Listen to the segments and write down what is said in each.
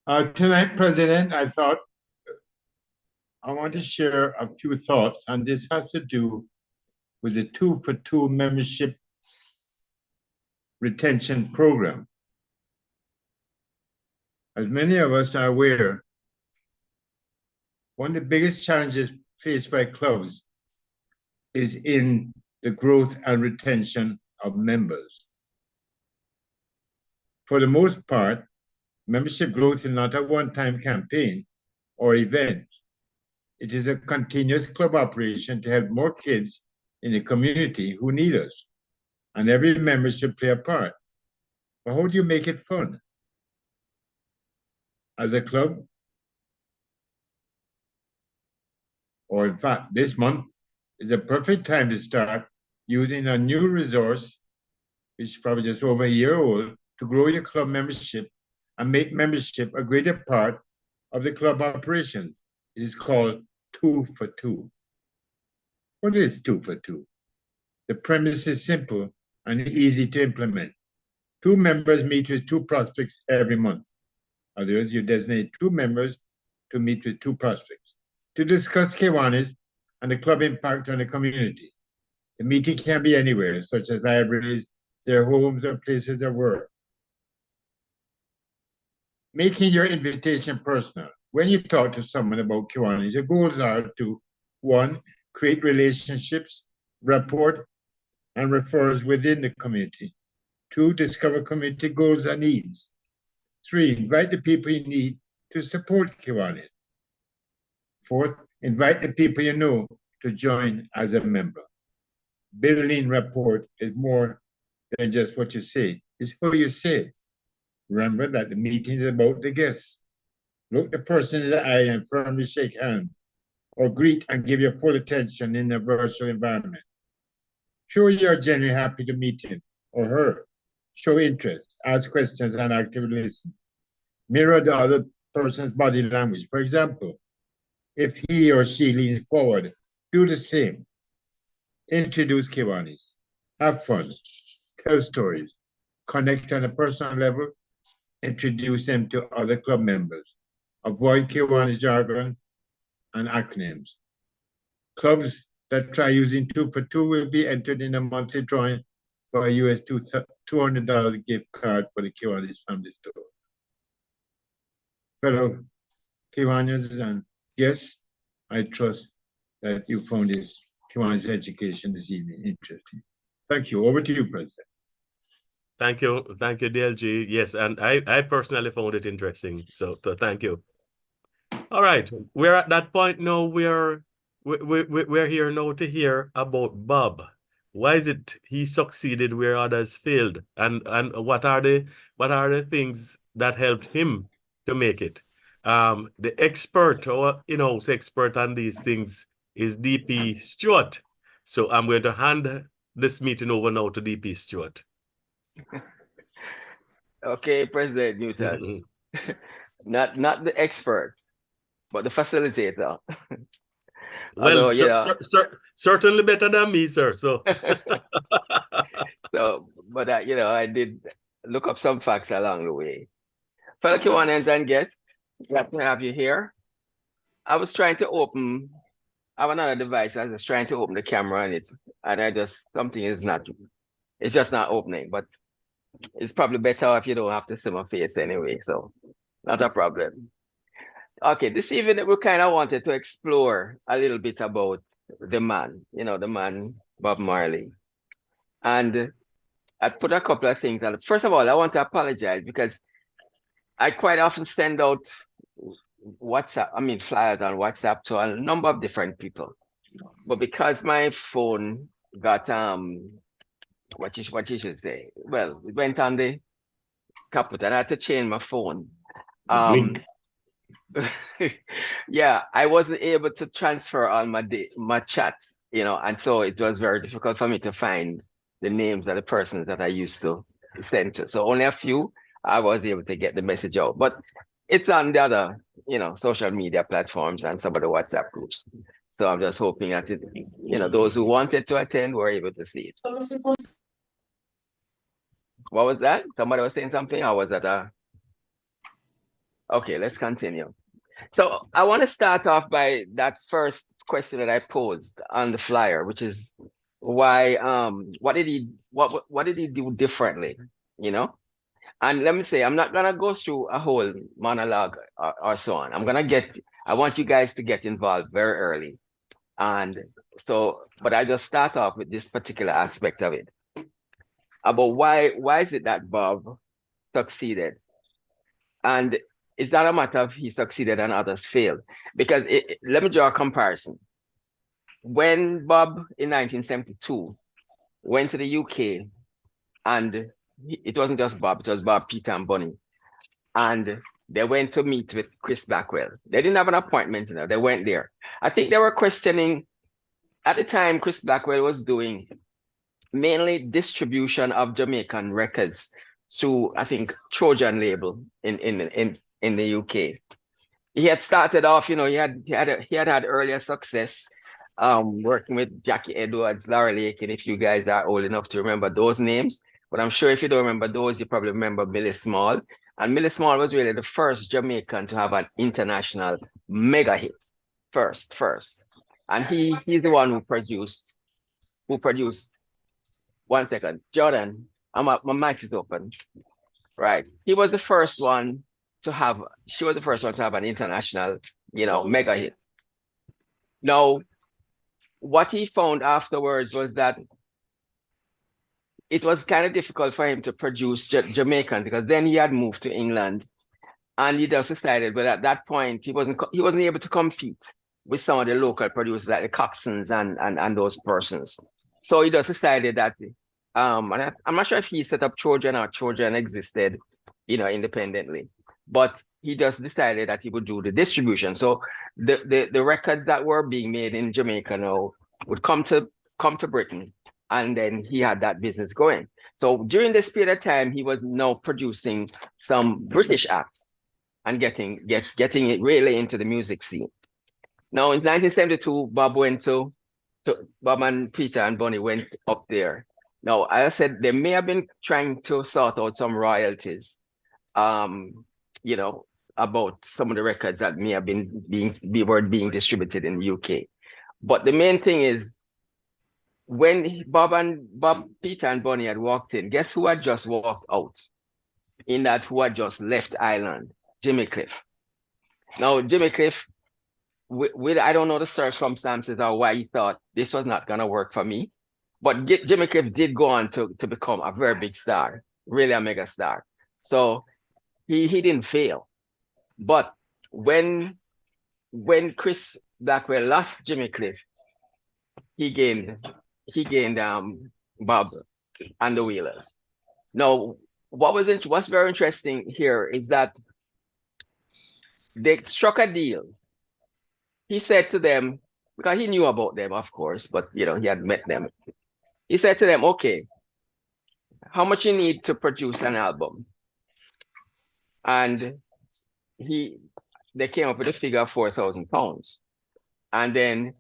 Tonight, President, I thought I want to share a few thoughts, and this has to do with the 2 for 2 membership retention program. As many of us are aware, one of the biggest challenges faced by clubs is in the growth and retention of members. For the most part, membership growth is not a one-time campaign or event. It is a continuous club operation to help more kids in the community who need us, and every member should play a part. But how do you make it fun? As a club, or in fact, this month is a perfect time to start using a new resource, which is probably just over a year old, to grow your club membership and make membership a greater part of the club operations. It is called 2 for 2. What is 2 for 2? The premise is simple and easy to implement. 2 members meet with 2 prospects every month. In other words, you designate 2 members to meet with 2 prospects to discuss Kiwanis and the club impact on the community. The meeting can be anywhere, such as libraries, their homes, or places of work. Making your invitation personal. When you talk to someone about Kiwanis, your goals are to 1, create relationships, rapport, and referrals within the community. 2, discover community goals and needs. 3, invite the people you need to support Kiwanis. 4th, invite the people you know to join as a member. Building rapport is more than just what you say, it's who you say it. Remember that the meeting is about the guests. Look the person in the eye and firmly shake hands, or greet and give your full attention in a virtual environment. Show you're genuinely happy to meet him or her. Show interest, ask questions, and actively listen. Mirror the other person's body language. For example, if he or she leans forward, do the same. Introduce Kiwanis. Have fun. Tell stories. Connect on a personal level. Introduce them to other club members. Avoid Kiwanis jargon and acronyms. Clubs that try using 2 for 2 will be entered in a monthly drawing for a US $200 gift card for the Kiwanis Family Store. Fellow Kiwanis and guests, I trust that you found this Kiwanis education this evening interesting. Thank you. Over to you, President. Thank you, DLG. Yes, and I personally found it interesting. So thank you. All right, we're at that point now. We're here now to hear about Bob. Why is it he succeeded where others failed, and what are the things that helped him to make it? The expert, or expert on these things is DP Stewart. So I'm going to hand this meeting over now to DP Stewart. Okay, President Newton. not the expert, but the facilitator. Well, certainly better than me, sir. So, but I did look up some facts along the way. Fellow Kiwanians and guests, glad to have you here. I was trying to open. I have another device. I was trying to open the camera on it, and something is not. It's just not opening. But it's probably better if you don't have to see my face anyway. So, not a problem. Okay, this evening we kind of wanted to explore a little bit about the man, the man, Bob Marley. And I put a couple of things on. First of all, I want to apologize because I quite often send out flyers on WhatsApp to a number of different people. But because my phone got, what you should say? Well, it went on the kaput and I had to change my phone. Yeah, I wasn't able to transfer all my chats, and so it was very difficult for me to find the names of the persons that I used to send to. So only a few I was able to get the message out, but it's on the other, social media platforms and some of the WhatsApp groups. So I'm just hoping that those who wanted to attend were able to see it. What was that? Somebody was saying something, or was that Okay, let's continue. So I want to start off by that first question that I posed on the flyer, which is why what did he do differently? You know? And let me say, I'm not gonna go through a whole monologue or so on. I want you guys to get involved very early. And so, but I just start off with this particular aspect of it. About why is it that Bob succeeded? And it's not a matter of he succeeded and others failed. Because let me draw a comparison. When Bob in 1972 went to the UK, and it wasn't just Bob, it was Bob, Peter, and Bunny. And they went to meet with Chris Blackwell. They didn't have an appointment, you know, they went there. I think they were questioning, at the time, Chris Blackwell was doing mainly distribution of Jamaican records through, I think, Trojan label in the UK. He had started off, you know, he had earlier success working with Jackie Edwards, Laura Lake, and if you guys are old enough to remember those names, but I'm sure if you don't remember those, you probably remember Millie Small. And Millie Small was really the first Jamaican to have an international mega hit. First. And he's the one who produced, one second, Jordan, my mic is open. Right. She was the first one to have an international, you know, mega hit. Now, what he found afterwards was that it was kind of difficult for him to produce Jamaicans, because then he had moved to England, and he just decided, but at that point he wasn't able to compete with some of the local producers like the Coxsons and those persons. So he just decided that and I'm not sure if he set up Trojan or Trojan existed, you know, independently, but he just decided that he would do the distribution. So the records that were being made in Jamaica now would come to Britain, and then he had that business going. So during this period of time, he was now producing some British acts and getting it really into the music scene. Now in 1972, Bob and Peter and Bunny went up there. Now, I said they may have been trying to sort out some royalties, you know, about some of the records that may have been being distributed in the UK. But the main thing is, when Bob, Peter, and Bunny had walked in, guess who had just walked out? Who had just left Ireland? Jimmy Cliff. Now, Jimmy Cliff, I don't know the circumstances or why he thought this was not going to work for me, but Jimmy Cliff did go on to become a very big star, really a mega star. So he didn't fail. But when Chris Blackwell lost Jimmy Cliff, he gained Bob and the Wheelers. Now, what's very interesting here is that they struck a deal. He said to them, because he knew about them, of course, but you know, he had met them. He said to them, okay, how much you need to produce an album? And they came up with a figure of £4,000. And then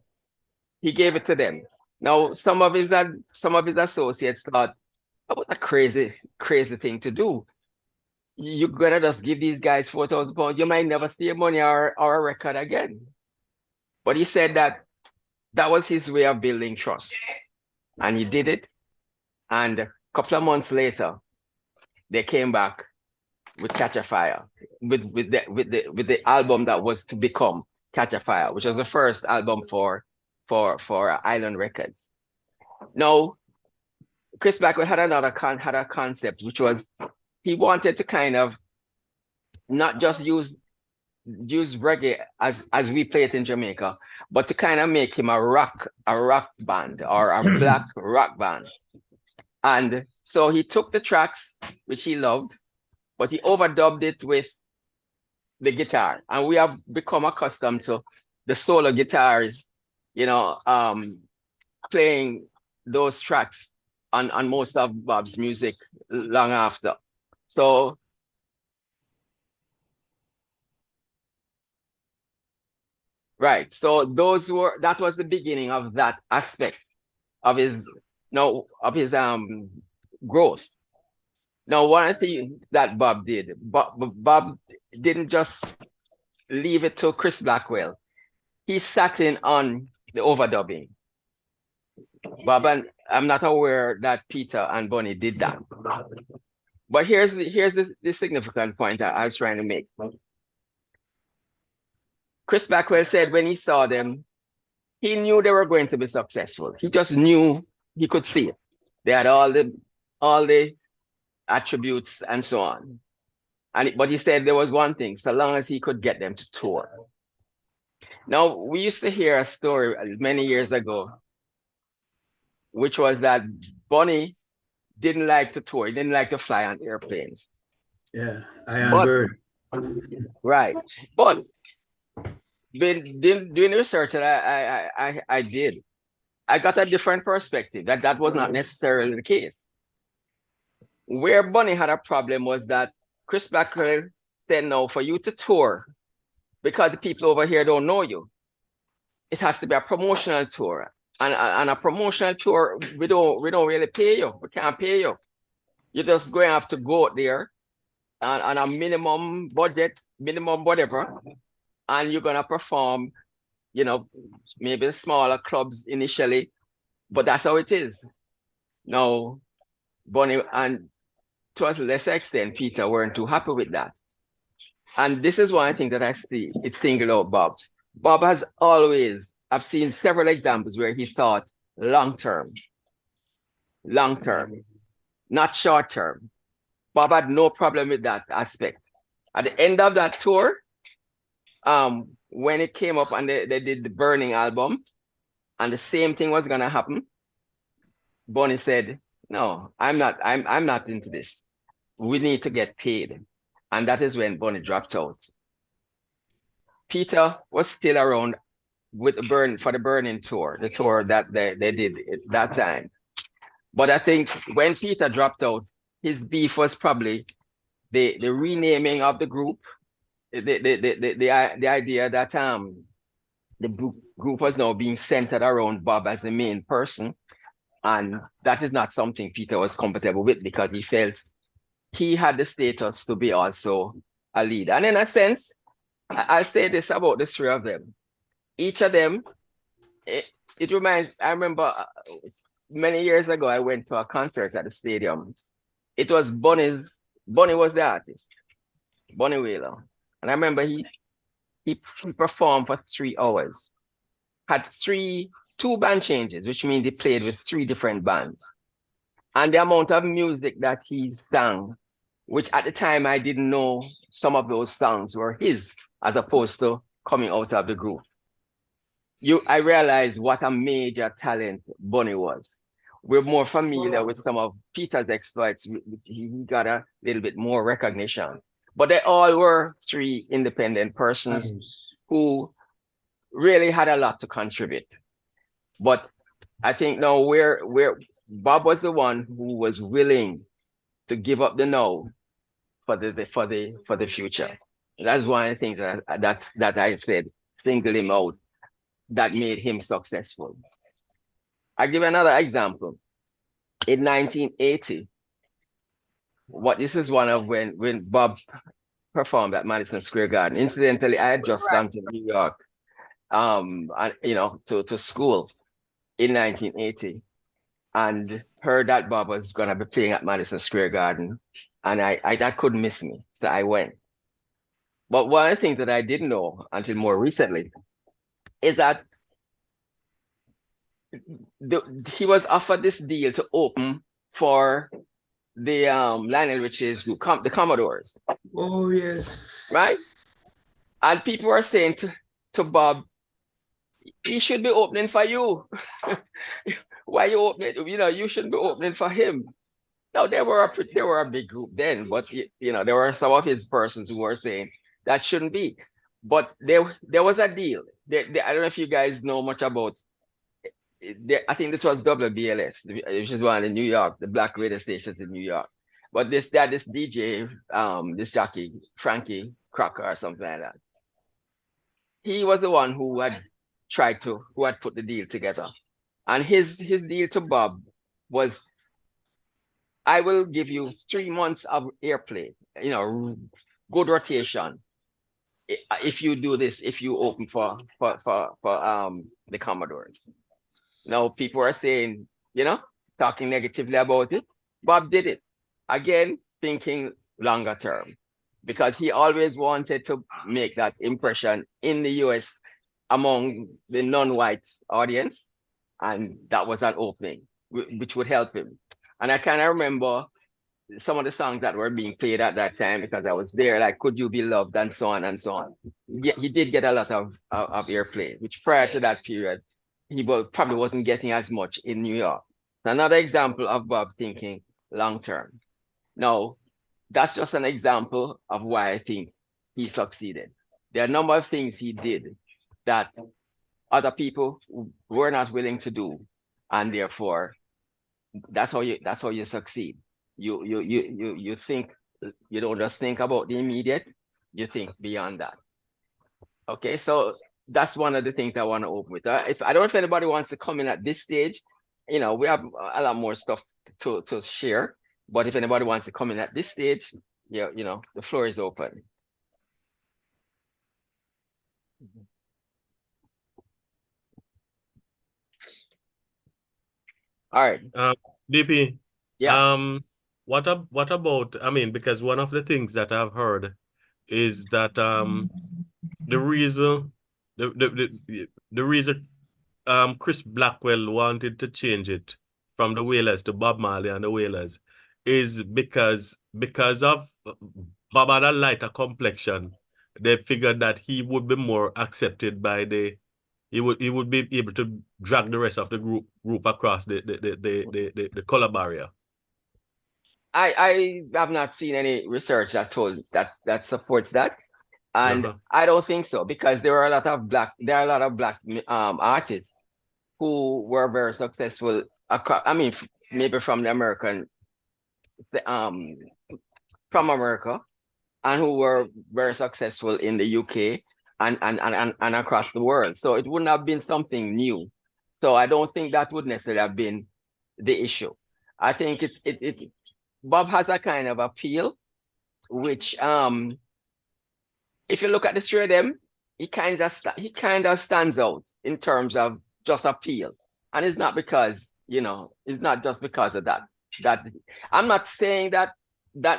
he gave it to them. Now, some of his associates thought, that was a crazy thing to do. You're gonna just give these guys £4,000. You might never see your money or a record again. But he said that was his way of building trust. And he did it. And a couple of months later, they came back with Catch a Fire, with the album that was to become Catch a Fire, which was the first album for Island Records. Now, Chris Blackwell had a concept, which was he wanted to kind of not just use reggae as we play it in Jamaica, but to kind of make him a rock band or a black rock band. And so he took the tracks, which he loved, but he overdubbed it with the guitar. And we have become accustomed to the solo guitars, you know, playing those tracks on most of Bob's music long after. So right. So that was the beginning of that aspect of his growth. Now, one thing that Bob did, Bob didn't just leave it to Chris Blackwell. He sat in on the overdubbing. Bob, and I'm not aware that Peter and Bonnie did that. But here's the significant point that I was trying to make. Chris Blackwell said when he saw them, he knew they were going to be successful. He just knew, he could see it. They had all the attributes and so on. But he said there was one thing, so long as he could get them to tour. Now, we used to hear a story many years ago, which was that Bonnie didn't like to tour, he didn't like to fly on airplanes. Yeah, Iron Bird. Right. But doing the research that I did, I got a different perspective, that was not necessarily the case. Where Bonnie had a problem was that Chris Blackwell said, no, for you to tour, because the people over here don't know you, it has to be a promotional tour. And a promotional tour, we don't really pay you. We can't pay you. You're just going to have to go out there on a minimum budget, minimum whatever, and you're going to perform, you know, maybe smaller clubs initially, but that's how it is. Now, Bonnie and to a lesser extent, Peter weren't too happy with that. And this is one thing that I see, it's singled out Bob. Bob has always, I've seen several examples where he thought long-term, not short-term. Bob had no problem with that aspect. At the end of that tour, when it came up and they did the Burning album, and the same thing was gonna happen, Bonnie said, no, I'm not into this. We need to get paid. And that is when Bonnie dropped out. Peter was still around with for the Burning tour, the tour that they did at that time. But I think when Peter dropped out, his beef was probably the renaming of the group, the idea that the group was now being centered around Bob as the main person. And that is not something Peter was comfortable with, because he felt he had the status to be also a leader. And in a sense, I'll say this about the three of them. Each of them, it reminds, I remember many years ago, I went to a concert at the stadium. It was Bonnie was the artist, Bonnie Wheeler. And I remember he performed for 3 hours, had two band changes, which means he played with 3 different bands. And the amount of music that he sang, which at the time I didn't know some of those songs were his, as opposed to coming out of the group. I realized what a major talent Bonnie was. We're more familiar with some of Peter's exploits. He got a little bit more recognition. But they all were 3 independent persons who really had a lot to contribute. But I think now where Bob was the one who was willing to give up the now for the future. That's one of the things that I said, single him out, that made him successful. I'll give another example. In 1980, this is one of when Bob performed at Madison Square Garden. Incidentally, I had just gone to New York, to school in 1980, and heard that Bob was gonna be playing at Madison Square Garden, and I couldn't miss me, so I went. But one of the things that I didn't know until more recently is that he was offered this deal to open for the Lionel Richie's group, the Commodores. Oh, yes. Right? And people were saying to Bob, he should be opening for you. Why you opening? You shouldn't be opening for him. Now, they were a big group then, but there were some of his persons who were saying that shouldn't be. But there was a deal. I don't know if you guys know much about. I think this was WBLS, which is one in New York, the black radio stations in New York. But this DJ, this jockey, Frankie Crocker or something like that, he was the one who had put the deal together. And his deal to Bob was I will give you 3 months of airplay, good rotation. If you do this, if you open for the Commodores. Now people are saying, talking negatively about it. Bob did it. Again, thinking longer term, because he always wanted to make that impression in the US among the non-white audience. And that was an opening, which would help him. And I kind of remember some of the songs that were being played at that time, because I was there, like Could You Be Loved and so on and so on. He did get a lot of airplay, which prior to that period, he probably wasn't getting as much in New York. Another example of Bob thinking long term. Now, that's just an example of why I think he succeeded. There are a number of things he did that other people were not willing to do, and therefore, that's how you succeed. You think, you don't just think about the immediate, you think beyond that. Okay, so that's one of the things I want to open with. If I don't know if anybody wants to come in at this stage, we have a lot more stuff to share. But if anybody wants to come in at this stage, the floor is open. All right. DP. Yeah. What about, I mean, because one of the things that I've heard is that the reason Chris Blackwell wanted to change it from the Wailers to Bob Marley and the Wailers is because of Bob had a lighter complexion. They figured that he would be more accepted by he would be able to drag the rest of the group across the color barrier. I have not seen any research that supports that, and I don't think so, because there are a lot of black artists who were very successful. I mean, maybe from the American, from America, and who were very successful in the UK and across the world. So it wouldn't have been something new. So I don't think that would necessarily have been the issue. I think Bob has a kind of appeal, which if you look at the three of them, he kind of stands out in terms of just appeal. And it's not because, it's not just because of that. I'm not saying that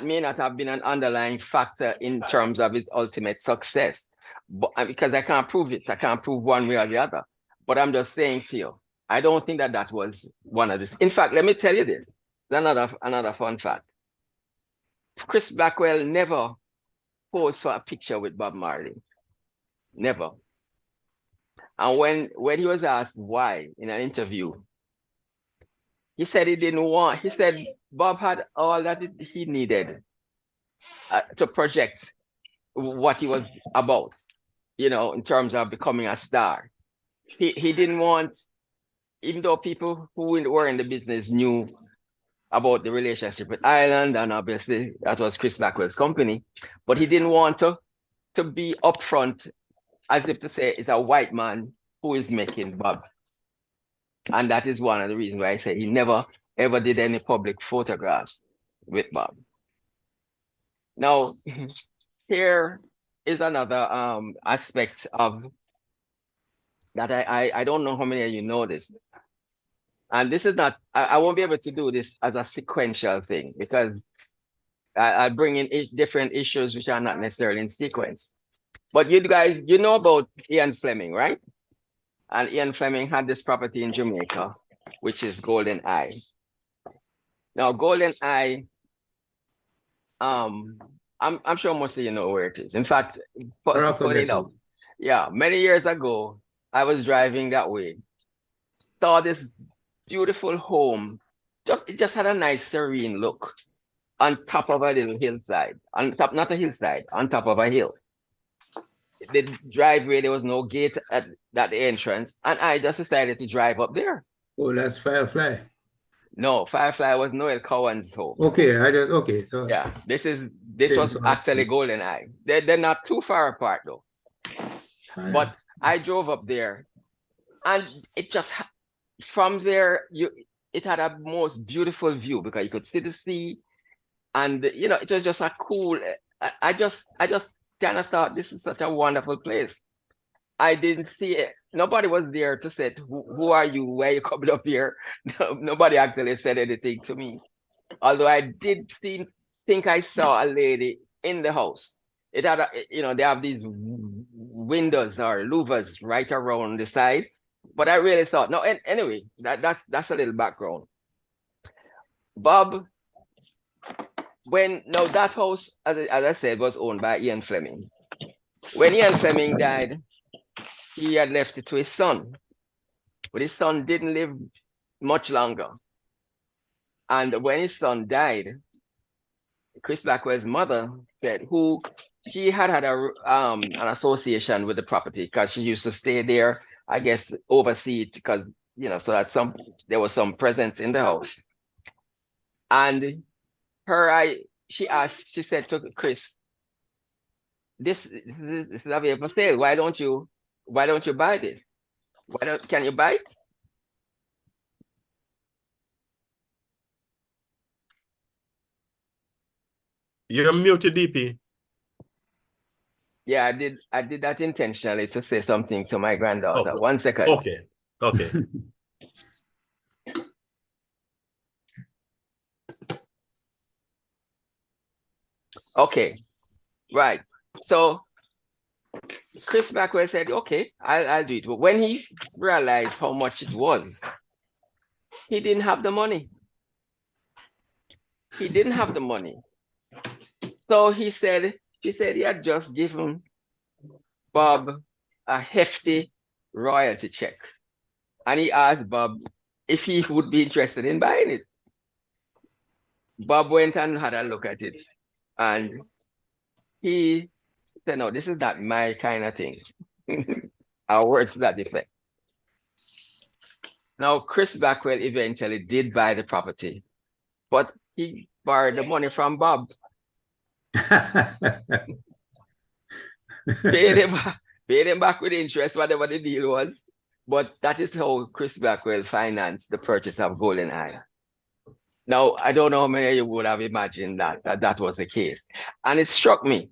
may not have been an underlying factor in terms of his ultimate success, but because I can't prove it. I can't prove one way or the other. But I'm just saying to you, I don't think that was one of this. In fact, let me tell you this. Another fun fact. Chris Blackwell never posed for a picture with Bob Marley. Never. And when he was asked why in an interview, he said he said Bob had all that he needed to project what he was about, in terms of becoming a star. He didn't want, even though people who were in the business knew about the relationship with Ireland, and obviously that was Chris Blackwell's company, but he didn't want to be upfront as if to say it's a white man who is making Bob. And that is one of the reasons why I say he never ever did any public photographs with Bob. Now, here is another aspect of that I don't know how many of you know this. And this is not, I won't be able to do this as a sequential thing, because I bring in different issues which are not necessarily in sequence. But you guys, you know about Ian Fleming, right? And Ian Fleming had this property in Jamaica, which is Golden Eye. Now, Golden Eye, I'm sure most of you know where it is. In fact, funny enough, yeah, many years ago, I was driving that way, saw this beautiful home. It just had a nice serene look on top of a little hillside. Not a hillside, on top of a hill. The driveway, there was no gate at that entrance, and I just decided to drive up there. Oh, that's Firefly. No, Firefly was Noel Cowan's home. Okay, okay. So yeah, this was actually Golden Eye. They're not too far apart though. But I drove up there, and it just from there it had a most beautiful view because you could see the sea, and you know, it was just a cool. I just kind of thought this is such a wonderful place. I didn't see it. Nobody was there to say, who are you? Why are you coming up here? Nobody actually said anything to me. Although I did think I saw a lady in the house. It had, you know, they have these windows or louvers right around the side. But I really thought, no, anyway, that's a little background. Bob, now that house, as I said, was owned by Ian Fleming. When Ian Fleming died, he had left it to his son. But his son didn't live much longer. And when his son died, Chris Blackwell's mother said, she had an association with the property because she used to stay there, I guess, oversee it because, you know, so that there was some presence in the house. And she said to Chris, this is available for sale. Why don't you buy this? Can you buy it? You're muted, DP. Yeah, I did that intentionally to say something to my granddaughter. Okay. 1 second. Okay. Okay. Right. So Chris Blackwell said, okay, I'll do it. But when he realized how much it was, he didn't have the money. He didn't have the money. So she said he had just given Bob a hefty royalty check. And he asked Bob if he would be interested in buying it. Bob went and had a look at it. And he said, no, this is not my kind of thing. Our words to that effect. Now, Chris Blackwell eventually did buy the property, but he borrowed the money from Bob. paid him back with interest, whatever the deal was. But that is how Chris Blackwell financed the purchase of Golden Eye. Now, I don't know how many of you would have imagined that was the case. And it struck me.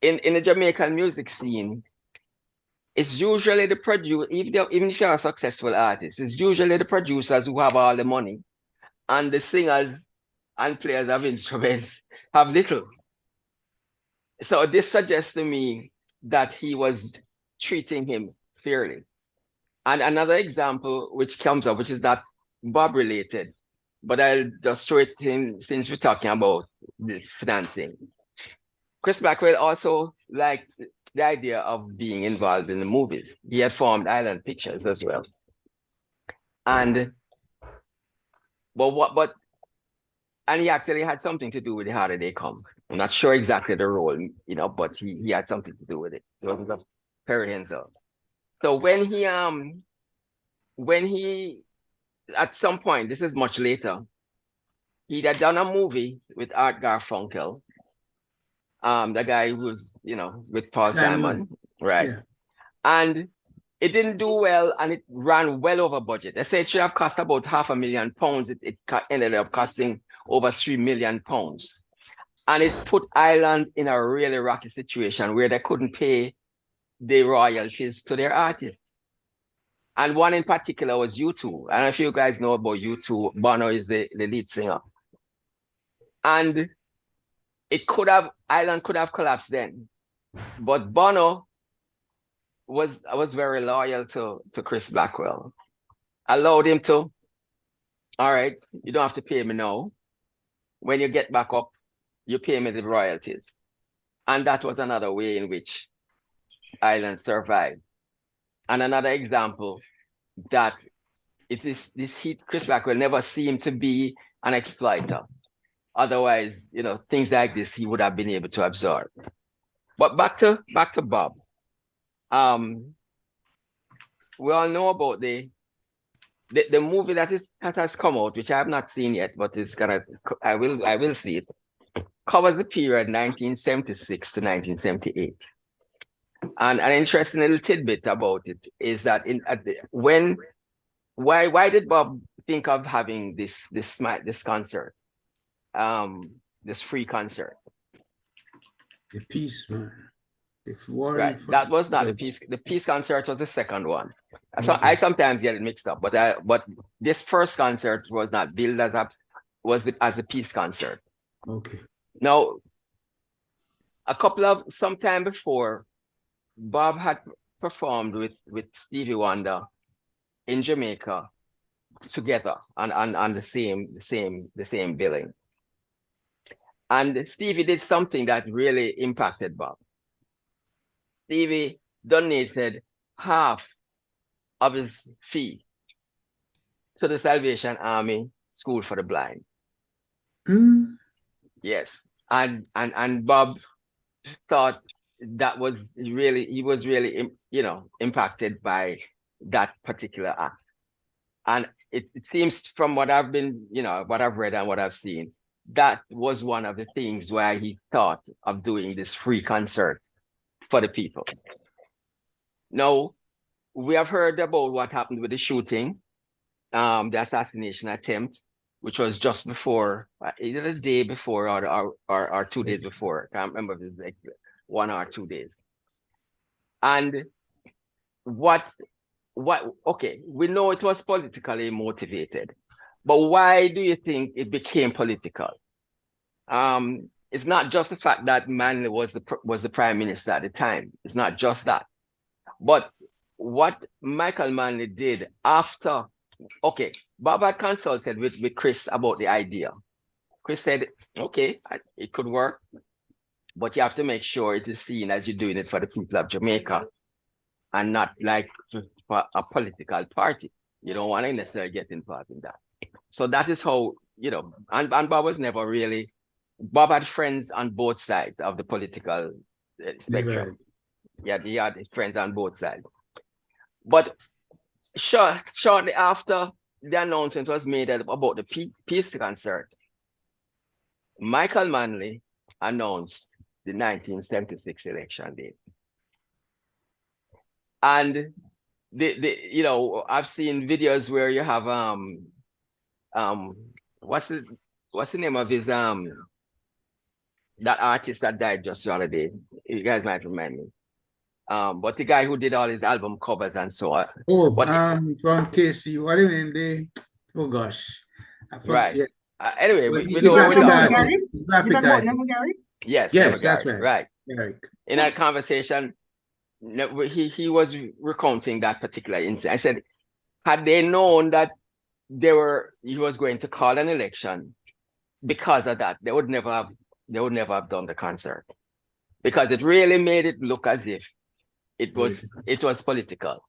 In the Jamaican music scene, it's usually the producer, even if you're a successful artist, it's usually the producers who have all the money, and the singers and players of instruments have little. So this suggests to me that he was treating him fairly. And another example which comes up, which is not Bob related, but I'll just throw it in since we're talking about the financing. Chris Blackwell also liked the idea of being involved in the movies. He had formed Island Pictures as well. And he actually had something to do with the Harder They Come. I'm not sure exactly the role, you know, but he had something to do with it. It wasn't just Perry himself. So when he at some point, this is much later, he had done a movie with Art Garfunkel, the guy who was, you know, with Paul Simon, right? Yeah. And it didn't do well, and it ran well over budget. They said it should have cost about £500,000. It ended up costing over £3 million. And it put Ireland in a really rocky situation where they couldn't pay the royalties to their artists. And one in particular was U2. I don't know if you guys know about U2. Bono is the lead singer. And Ireland could have collapsed then. But Bono was very loyal to Chris Blackwell. Allowed him to, all right, you don't have to pay me now. When you get back up, you pay me the royalties. And that was another way in which Ireland survived. And another example that Chris Blackwell never seemed to be an exploiter. Otherwise, you know, things like this he would have been able to absorb. But back to Bob. We all know about the movie that has come out, which I have not seen yet, but I will see it. Covers the period 1976 to 1978. And an interesting little tidbit about it is that why did Bob think of having this concert, this free concert. The peace, man. If war Right, that was not the peace. The peace concert was the second one. So Okay. I sometimes get it mixed up, but this first concert was not billed as a peace concert. Okay. Now, sometime before, Bob had performed with Stevie Wonder in Jamaica together on the same billing. And Stevie did something that really impacted Bob. Stevie donated half of his fee to the Salvation Army School for the Blind. Mm. Yes. And Bob thought that was really, he was really, impacted by that particular act. And it seems from what I've been, what I've read and what I've seen, that was one of the things why he thought of doing this free concert for the people. Now, we have heard about what happened with the shooting, the assassination attempt, which was just before, either the day before or 2 days before. I can't remember if it's like 1 or 2 days. And okay, we know it was politically motivated, but why do you think it became political? It's not just the fact that Manley was the prime minister at the time. It's not just that. But what Michael Manley did after, okay, Bob had consulted with Chris about the idea. Chris said, okay, it could work, but you have to make sure it is seen as you're doing it for the people of Jamaica and not like for a political party. You don't want to necessarily get involved in that. So that is how, and Bob was never really, Bob had friends on both sides of the political spectrum. Yeah, he had friends on both sides. But shortly after the announcement was made about the peace concert, Michael Manley announced the 1976 election date. And I've seen videos where you have what's the name of his that artist that died just the other day? You guys might remind me. But the guy who did all his album covers and so on. Oh, from KC, what do you mean? Oh gosh. Right. Yeah. Anyway, we know what we're talking about. Yes, that's right. Right. Eric. In that conversation, he was recounting that particular incident. I said, had they known that he was going to call an election because of that, they would never have done the concert, because it really made it look as if it was political.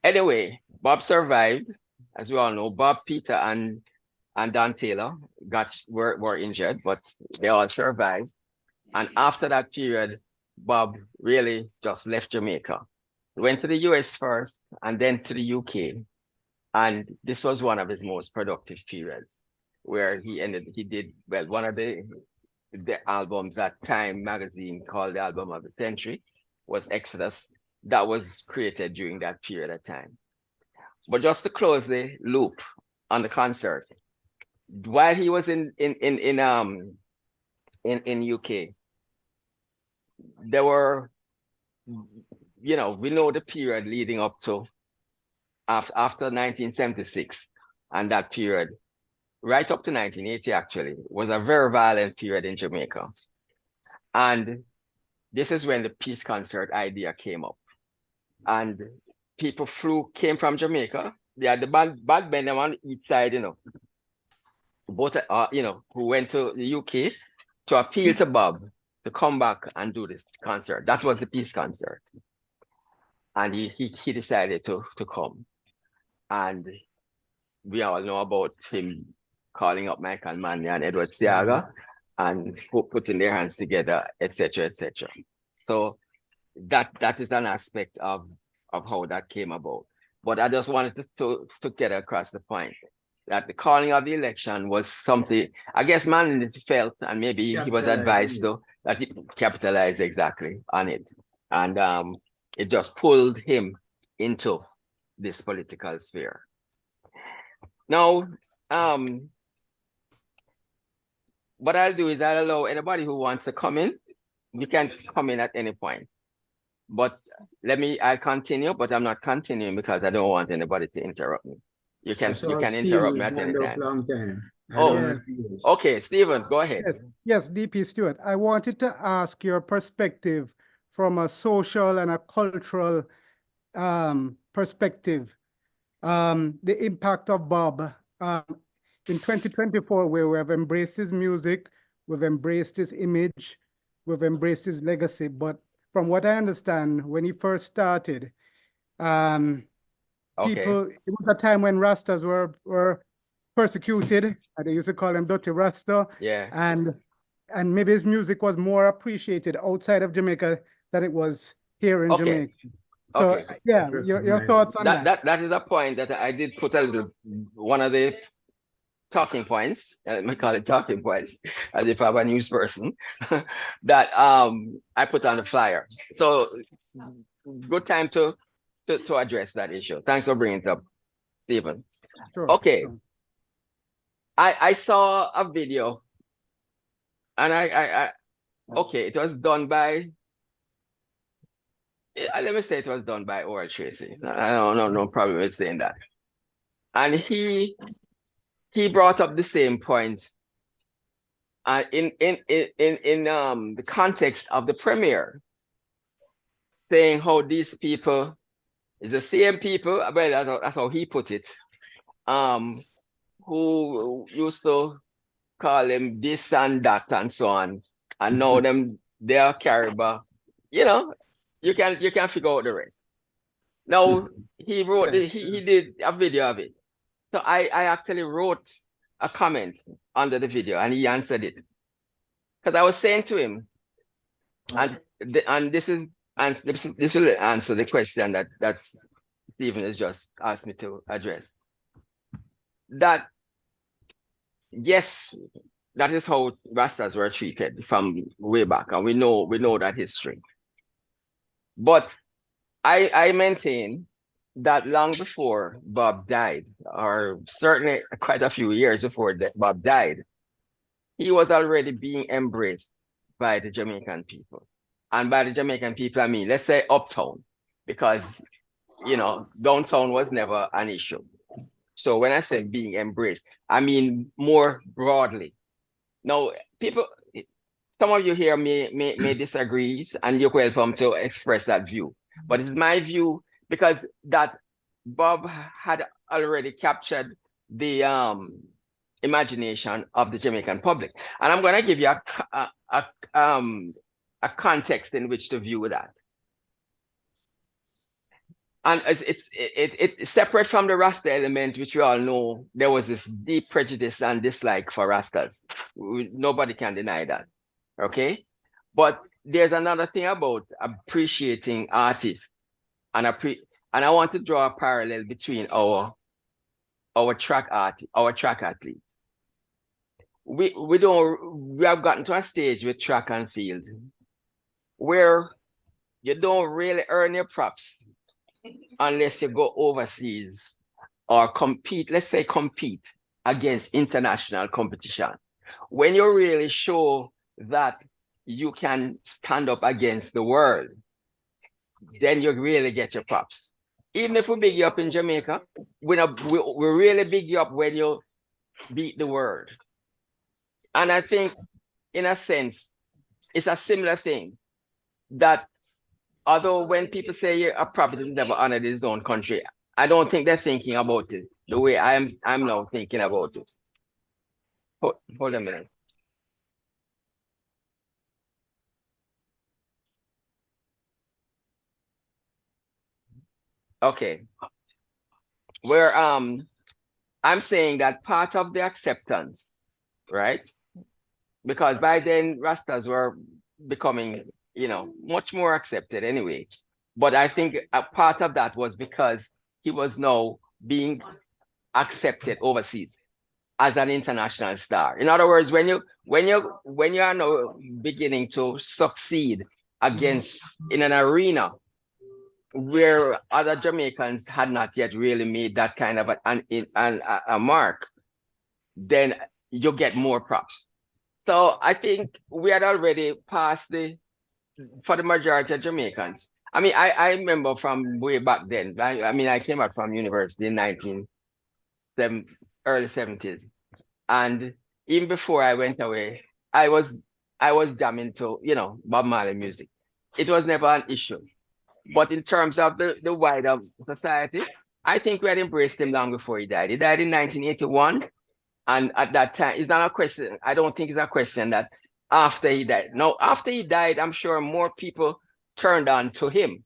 Anyway, Bob survived, as we all know. Bob, Peter, and Don Taylor were injured, but they all survived. And after that period, Bob really just left Jamaica. He went to the US first and then to the UK. And this was one of his most productive periods, where he did one of the albums that Time magazine called the album of the century was Exodus. That was created during that period of time. But just to close the loop on the concert, while he was in UK, there were, we know the period leading up to after 1976, and that period right up to 1980 actually was a very violent period in Jamaica. And this is when the peace concert idea came up, and people came from Jamaica. They had the bad men on each side, both who went to the UK to appeal to Bob to come back and do this concert. That was the peace concert. And he decided to come. And we all know about him calling up Michael Manley and Edward Seaga and putting their hands together, etc., etc. So that is an aspect of how that came about. But I just wanted to get across the point that the calling of the election was something, I guess Manley felt, and maybe he was advised to, that he capitalized exactly on it. And it just pulled him into this political sphere. Now, what I'll do is I'll allow anybody who wants to come in. You can come in at any point. But I'll continue, but I'm not continuing because I don't want anybody to interrupt me. You can interrupt me at any time. Long time. Oh, okay, Stephen, go ahead. Yes, DP Stewart. I wanted to ask your perspective from a social and a cultural perspective. The impact of Bob in 2024, where we have embraced his music, we've embraced his image, we've embraced his legacy. But from what I understand, when he first started, people, it was a time when Rastas were persecuted. They used to call him Dirty Rasta. Yeah. And maybe his music was more appreciated outside of Jamaica than it was here in Jamaica. So yeah, your thoughts on that? That is a point that I did put one of the talking points, let me call it talking points, as if I'm a news person, that I put on the flyer. So good time to address that issue. Thanks for bringing it up, Stephen. Sure, okay. Sure. I saw a video and it was done by, let me say it was done by Oral Tracy. I don't know, no problem with saying that. And he brought up the same point in the context of the premiere, saying how these people is the same people, well, that's how he put it, who used to call them this and that and so on, and now they are Caribou. You know, you can figure out the rest. Now he wrote he did a video of it. So I actually wrote a comment under the video and he answered it. Because I was saying to him, and this will answer the question that Stephen has just asked me to address. That yes, that is how Rastas were treated from way back, and we know that history. But I maintain that long before Bob died, or certainly quite a few years before Bob died, he was already being embraced by the Jamaican people. And by the Jamaican people, I mean, let's say uptown, because, you know, downtown was never an issue. So when I say being embraced, I mean more broadly. Now, people, some of you here may disagree, and you're welcome to express that view. But it's my view, because that Bob had already captured the imagination of the Jamaican public. And I'm going to give you a context in which to view that. And it's separate from the Rasta element, which we all know there was this deep prejudice and dislike for Rastas. Nobody can deny that, okay? But there's another thing about appreciating artists, and I want to draw a parallel between our track athletes. We have gotten to a stage with track and field where you don't really earn your props unless you go overseas or compete against international competition. When you really show that you can stand up against the world, then you really get your props. Even if we big you up in Jamaica, we really big you up when you beat the world. And I think, in a sense, it's a similar thing, that although when people say a prophet is never honored his own country, I don't think they're thinking about it the way I'm now thinking about it. Hold a minute. Okay. Where I'm saying that part of the acceptance, right? Because by then Rastas were becoming, you know, much more accepted anyway. But I think a part of that was because he was now being accepted overseas as an international star. In other words, when you are now beginning to succeed in an arena where other Jamaicans had not yet really made that kind of a mark, then you get more props. So I think we had already passed for the majority of Jamaicans. I mean, I remember from way back then. I mean, I came out from university in early 70s. And even before I went away, I was jamming to, Bob Marley music. It was never an issue. But in terms of the wider society, I think we had embraced him long before he died. He died in 1981. And at that time, it's not a question. I don't think it's a question that after he died. No, after he died, I'm sure more people turned on to him.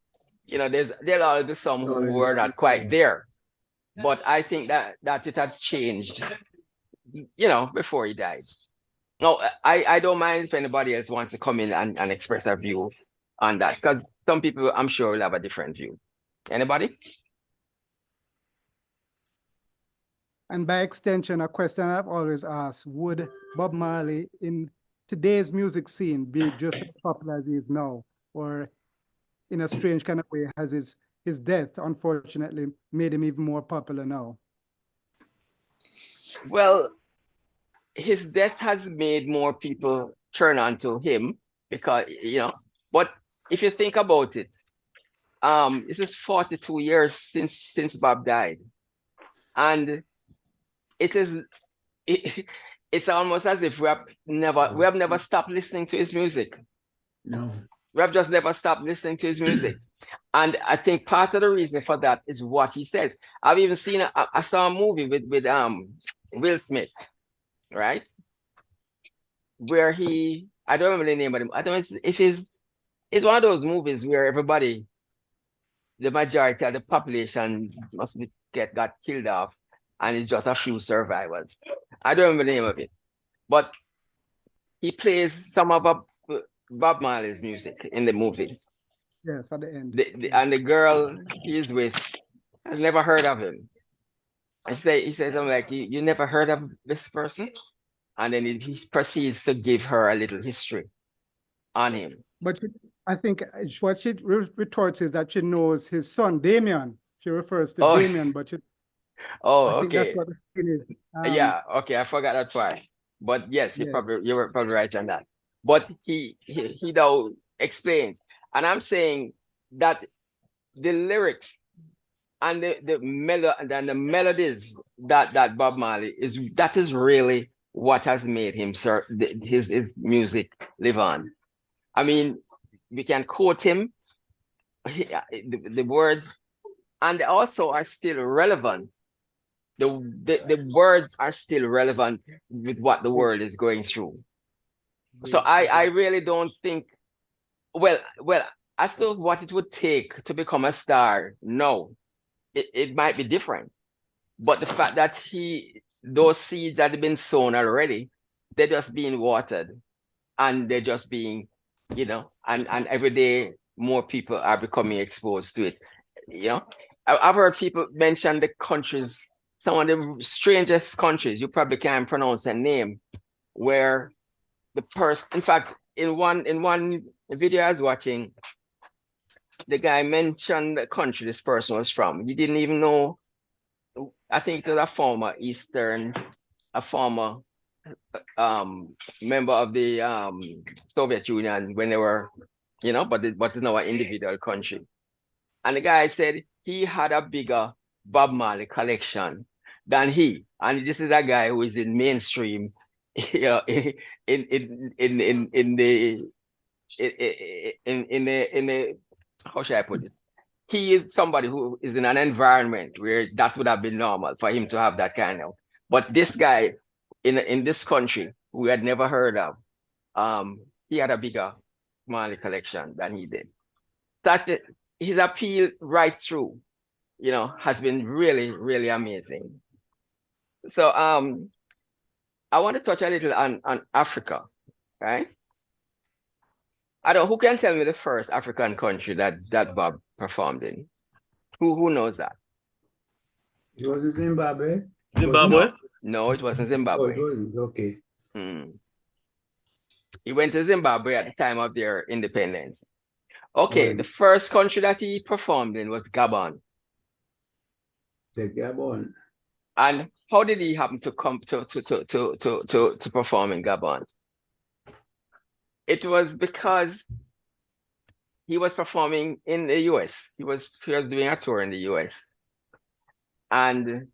There'll always be some who were not quite there. But I think that it had changed, before he died. No, I don't mind if anybody else wants to come in and express a view on that, because some people, I'm sure, will have a different view. Anybody? And by extension, a question I've always asked, would Bob Marley in today's music scene be just as popular as he is now? Or in a strange kind of way, has his death, unfortunately, made him even more popular now? Well, his death has made more people turn on to him because, but if you think about it, this is 42 years since Bob died. And it's almost as if we have never stopped listening to his music. No. We have just never stopped listening to his music. And I think part of the reason for that is what he says. I've even seen, I saw a movie with Will Smith, right? Where I don't remember the name of him. I don't know if it's one of those movies where the majority of the population got killed off, and it's just a few survivors. I don't remember the name of it. But he plays some of Bob Marley's music in the movie. Yes, at the end. And the girl he's with has never heard of him. And he says something like, you never heard of this person? And then he proceeds to give her a little history on him. But I think what she retorts is that she knows his son, Damien. She refers to Damien, but I think that's what the thing is. Yeah, okay, I forgot that part. But yes, you were probably right on that. But he now explains. And I'm saying that the lyrics and the melodies that Bob Marley is really what has made him his music live on. I mean, we can quote him, the words, and also are still relevant. The words are still relevant with what the world is going through. So I really don't think, well, as to what it would take to become a star, no, it might be different. But the fact that those seeds had been sown already, they're just being watered, and they're just being, and every day more people are becoming exposed to it. I've heard people mention the countries, some of the strangest countries, you probably can't pronounce a name, where the person, in fact, in one video I was watching, the guy mentioned the country this person was from. He didn't even know. I think it was a former member of the Soviet Union when they were, but it's now an individual country. And the guy said he had a bigger Bob Marley collection than he. And this is a guy who is in mainstream, in the how should I put it? He is somebody who is in an environment where that would have been normal for him to have that kind of. But this guy in this country, we had never heard of, he had a bigger collection than he did. That his appeal right through, has been really, really amazing. So I want to touch a little on Africa, right? I don't. Who can tell me the first African country that Bob performed in? Who knows that? It was in Zimbabwe. Zimbabwe? No, it wasn't Zimbabwe. Oh, it wasn't. Okay. He went to Zimbabwe at the time of their independence. Okay, When? the first country that he performed in was Gabon. The Gabon. And how did he happen to come to perform in Gabon? It was because he was performing in the US. He was doing a tour in the US. And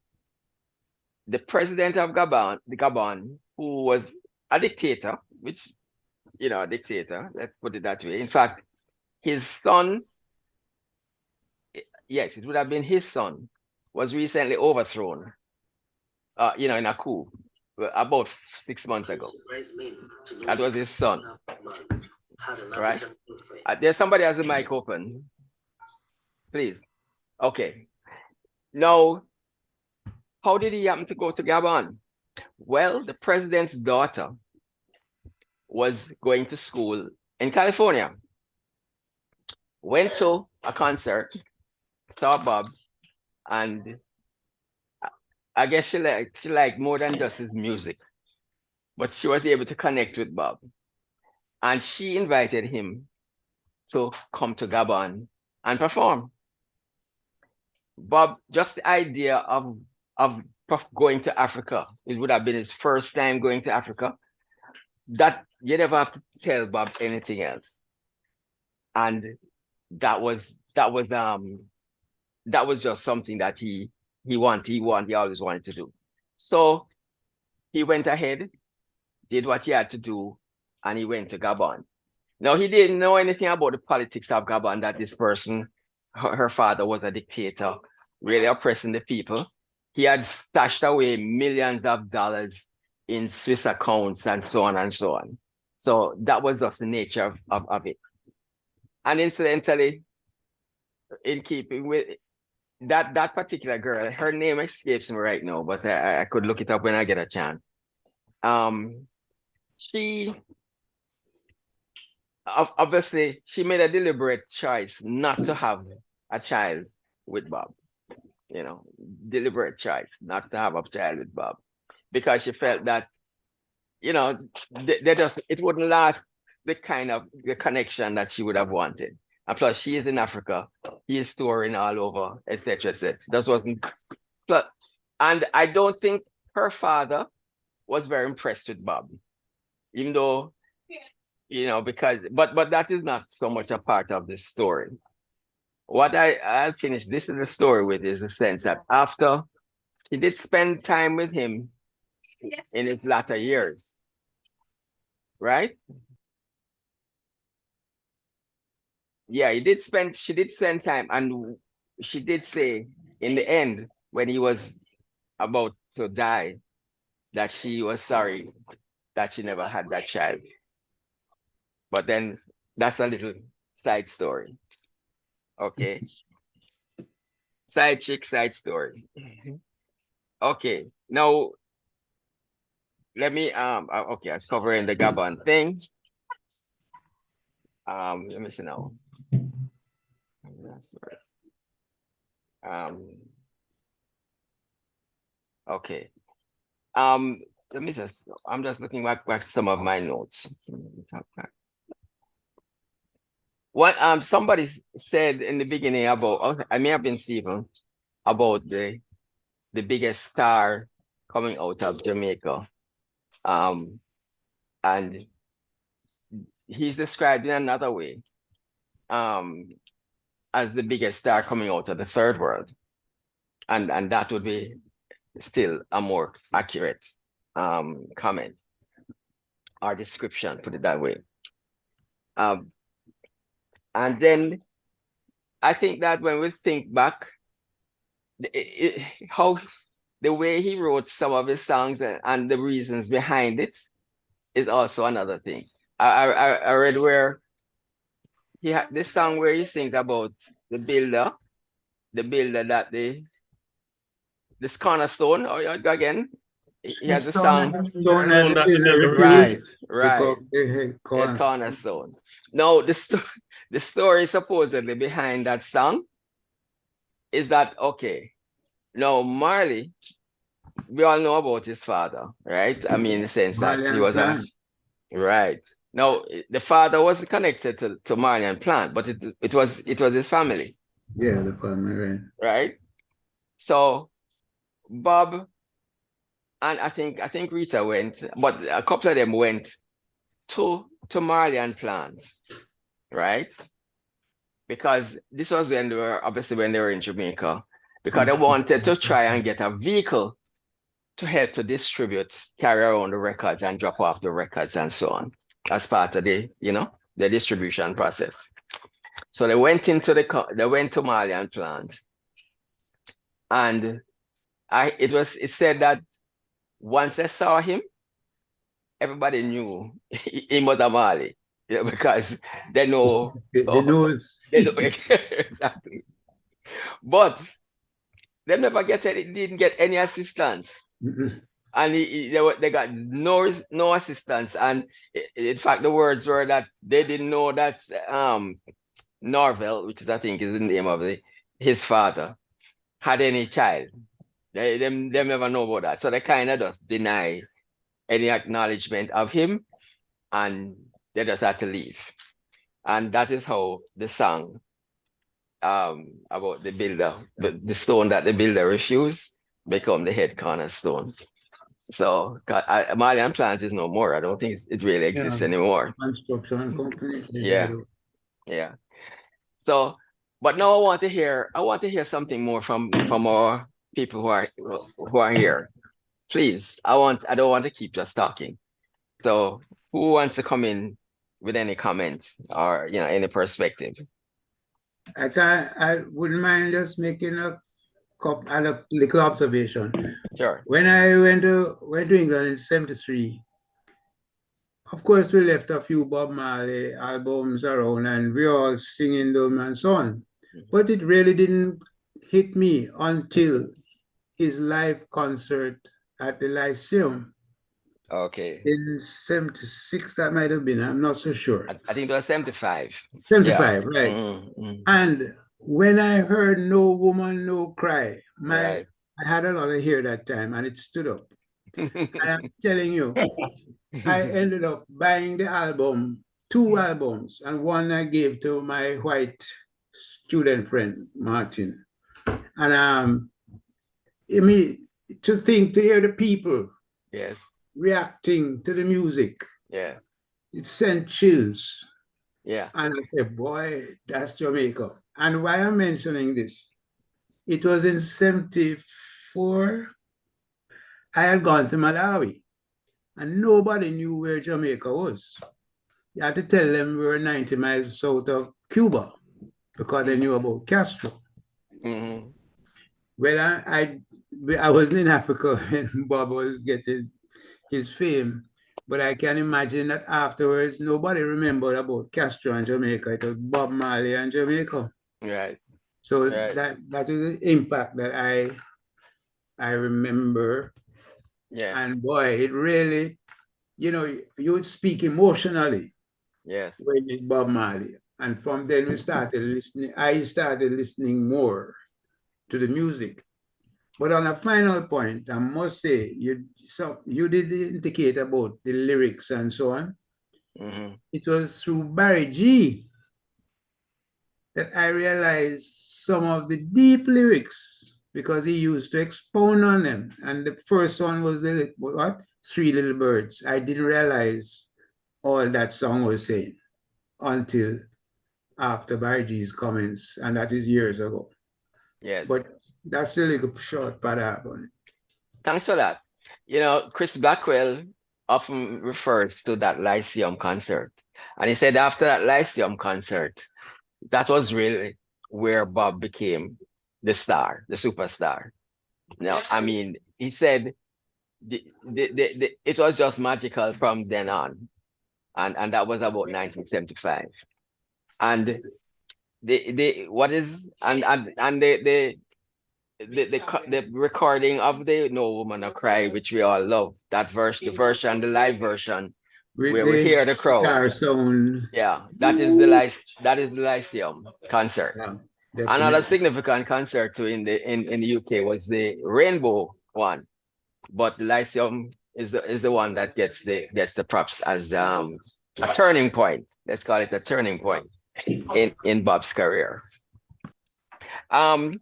the president of Gabon, who was a dictator, which, you know, a dictator, let's put it that way. In fact, his son, yes, it would have been his son, was recently overthrown, you know, in a coup about 6 months ago. That was his son. Right? There's somebody has the mic open. Please. Okay. Now, how did he happen to go to Gabon? Well, the president's daughter was going to school in California. Went to a concert, saw Bob, and I guess she liked more than just his music, but she was able to connect with Bob. And she invited him to come to Gabon and perform. Bob, just the idea of going to Africa, it would have been his first time going to Africa, that you never have to tell Bob anything else. And that was just something that he always wanted to do. So he went ahead, did what he had to do, and he went to Gabon. Now, he didn't know anything about the politics of Gabon, that this person, her father was a dictator, really oppressing the people. He had stashed away millions of dollars in Swiss accounts and so on and so on. So that was just the nature of it. And incidentally, in keeping with that particular girl, her name escapes me right now, but I could look it up when I get a chance. She obviously made a deliberate choice not to have a child with Bob. You know, deliberate choice not to have a child with Bob, because she felt that, you know, it wouldn't last the connection that she would have wanted. And plus, she is in Africa, he is touring all over, etc., etc. That wasn't. And I don't think her father was very impressed with Bob, even though, you know, but that is not so much a part of this story. What I'll finish this is the story with is the sense that after she did spend time with him in his latter years, right? Yeah, she did spend time, and she did say in the end, when he was about to die, that she was sorry that she never had that child. But then that's a little side story. Okay. Side chick, side story. Okay. Now let me okay, I was covering the Gabon thing. Let me see now. Okay. Let me just, I'm just looking back some of my notes. What somebody said in the beginning about, I may have been Stephen, about the biggest star coming out of Jamaica. And he's described in another way as the biggest star coming out of the third world. And that would be still a more accurate comment or description, put it that way. And then I think that when we think back, how the way he wrote some of his songs and the reasons behind it is also another thing. I read where he had this song where he sings about the builder that this cornerstone, or again, he has a song. Right. Cornerstone. Now, the story supposedly behind that song is that, okay, now Marley, we all know about his father, right? I mean, in the sense that he was right. Now, the father wasn't connected to Marley and Plant, but it was his family. Yeah, the family, right. Right? So Bob and I think Rita went, but a couple of them went to Marley and Plant, right? Because this was when they were obviously when they were in Jamaica, because they wanted to try and get a vehicle to help to distribute, carry around the records and drop off the records and so on, as part of the, the distribution process. So they went to Marley and Plant, and it said that once they saw him, everybody knew him was a Marley, because they know. The nose. They know exactly. But they didn't get any assistance. And they got no assistance. And in fact, the words were that they didn't know that Norvell, which I think is the name of his father, had any child. They never know about that. So they kind of just deny any acknowledgement of him, and they just had to leave. And that is how the song about the builder, the stone that the builder refused, become the head cornerstone. So Marley and Plant is no more. I don't think it really exists anymore. Construction company. Yeah. So, but now I want to hear something more from our people who are here. Please, I don't want to keep just talking. So who wants to come in with any comments or any perspective? I wouldn't mind just making a little observation. Sure. When I went to England in '73, of course we left a few Bob Marley albums around and we all singing them and so on. But it really didn't hit me until his live concert at the Lyceum. Okay. In '76, that might have been, I'm not so sure. I think it was 75. 75, right. And when I heard No Woman, No Cry, I had a lot of hair that time and it stood up. And I'm telling you, I ended up buying the album, 2 albums, and one I gave to my white student friend, Martin. And I mean, to hear the people reacting to the music, it sent chills. Yeah. And I said, boy, that's Jamaica. And why I'm mentioning this, it was in '74, I had gone to Malawi and nobody knew where Jamaica was. You had to tell them we were 90 miles south of Cuba because they knew about Castro. Well, I wasn't in Africa when Bob was getting his fame, but I can imagine that afterwards, nobody remembered about Castro and Jamaica. It was Bob Marley and Jamaica. Right. So that is the impact that I remember. Yeah. And boy, it really, you would speak emotionally. Yes. When it's Bob Marley. And from then I started listening more to the music. But on a final point, I must say, you did indicate about the lyrics and so on. It was through Barry G that I realized some of the deep lyrics because he used to expound on them. And the first one was what? 3 Little Birds. I didn't realize all that song was saying until after Barry G's comments, and that is years ago. Yes. But that's a little short paragraph on it. Thanks for that. Chris Blackwell often refers to that Lyceum concert. And he said after that Lyceum concert, that was really where Bob became the star, the superstar. Now, I mean, he said it was just magical from then on. And that was about 1975. And the recording of the No Woman No Cry, which we all love, the live version, where we hear the crowd. Yeah, that is the Lyceum concert. Yeah, another significant concert too in the UK was the Rainbow one, but the Lyceum is the one that gets the props as a turning point. Let's call it a turning point in Bob's career. Can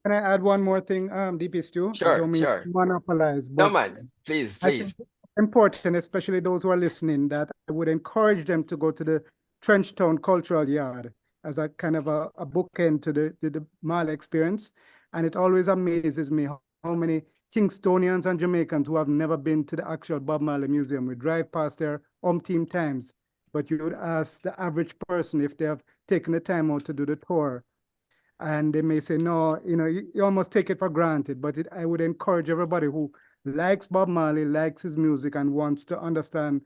I add one more thing, DP Stu? I Sure, don't mean sure. to monopolize, No, but man, please, I please. think it's important, especially those who are listening, that I would encourage them to go to the Trenchtown Cultural Yard as a kind of a bookend to the Marley experience. And it always amazes me how many Kingstonians and Jamaicans who have never been to the actual Bob Marley Museum. We drive past there umpteen times, but you would ask the average person if they have taken the time out to do the tour. And they may say, no, you almost take it for granted, but I would encourage everybody who likes Bob Marley, likes his music, and wants to understand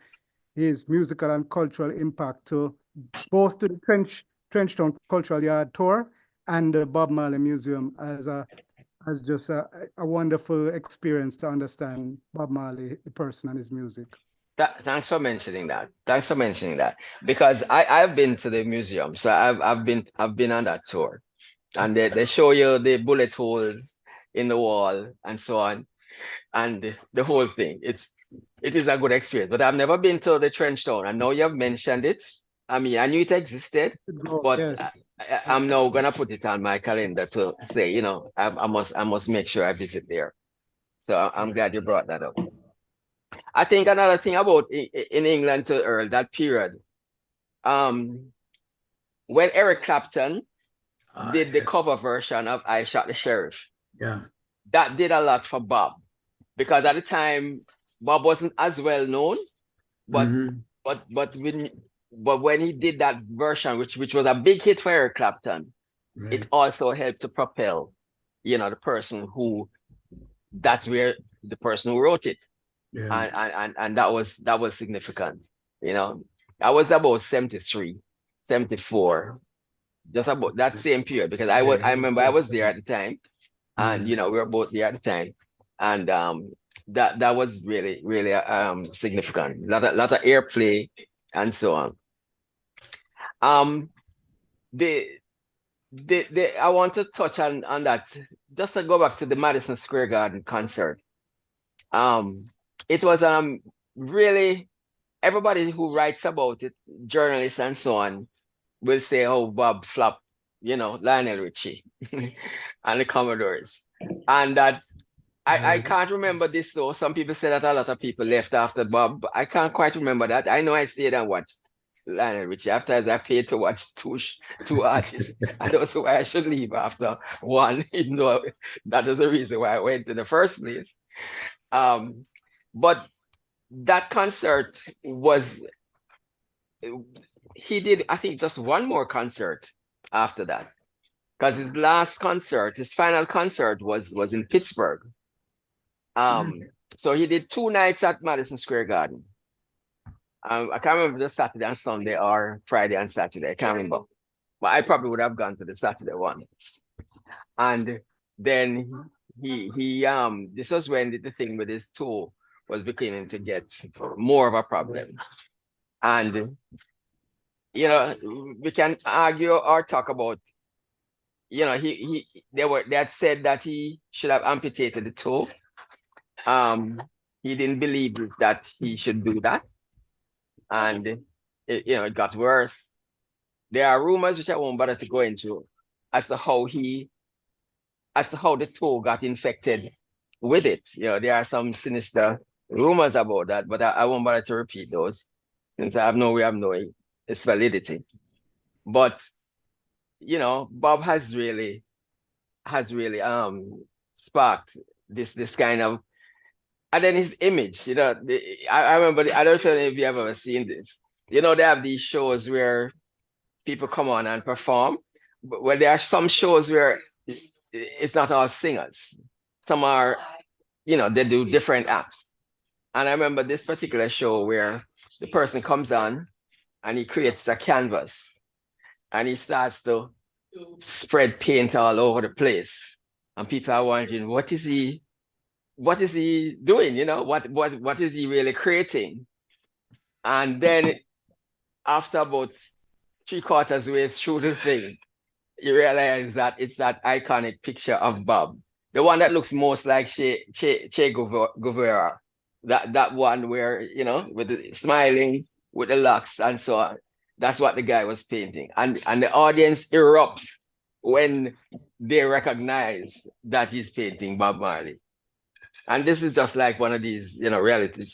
his musical and cultural impact to both to the Trenchtown Cultural Yard tour and the Bob Marley Museum as just a wonderful experience to understand Bob Marley, the person, and his music. Thanks for mentioning that. Thanks for mentioning that, because I've been to the museum, so I've been on that tour, and they show you the bullet holes in the wall and so on, and the whole thing. It is a good experience, but I've never been to the Trenchtown. I know you've mentioned it. I mean, I knew it existed, but Yes. I'm now gonna put it on my calendar to say, I must make sure I visit there. So I'm glad you brought that up. I think another thing about in England to Earl, that period, when Eric Clapton did the cover version of I Shot the Sheriff, that did a lot for Bob, because at the time Bob wasn't as well known, but when he did that version, which was a big hit for Eric Clapton, it also helped to propel, the person who wrote it. And that was significant. I was about 73, 74, just about that same period, because I remember I was there at the time, and we were both there at the time, and that was really, really significant. Lot of airplay and so on. I want to touch on that, just to go back to the Madison Square Garden concert. It was really, everybody who writes about it, journalists and so on, will say, oh, Bob flopped, Lionel Richie and the Commodores. And that I can't remember this though. Some people say that a lot of people left after Bob. I can't quite remember that. I know I stayed and watched Lionel Richie. After I paid to watch two artists. And that's why I should leave after one, even though that is the reason why I went in the first place. But that concert he did, I think, just one more concert after that, because his final concert was in Pittsburgh. So he did 2 nights at Madison Square Garden. I can't remember the Saturday and Sunday or Friday and Saturday. I can't remember, but I probably would have gone to the Saturday one. And then he this was when the thing with his toe was beginning to get more of a problem. And we can argue or talk about, they had said that he should have amputated the toe. He didn't believe that he should do that, and it got worse. There are rumors, which I won't bother to go into, as to how the toe got infected with it. There are some sinister rumors about that, but I won't bother to repeat those, since I have no way of knowing its validity. But Bob has really sparked this kind of, and then his image. I remember, I don't know if you have ever seen this. They have these shows where people come on and perform, but there are some shows where it's not all singers. Some are, they do different acts. And I remember this particular show where the person comes on and he creates a canvas and he starts to spread paint all over the place. And people are wondering, what is he doing? What is he really creating? And then after about 3/4 way through the thing, you realize that it's that iconic picture of Bob, the one that looks most like Che Guevara. That one where, with the smiling, with the locks and so on. That's what the guy was painting. And the audience erupts when they recognize that he's painting Bob Marley. And this is just like one of these, reality,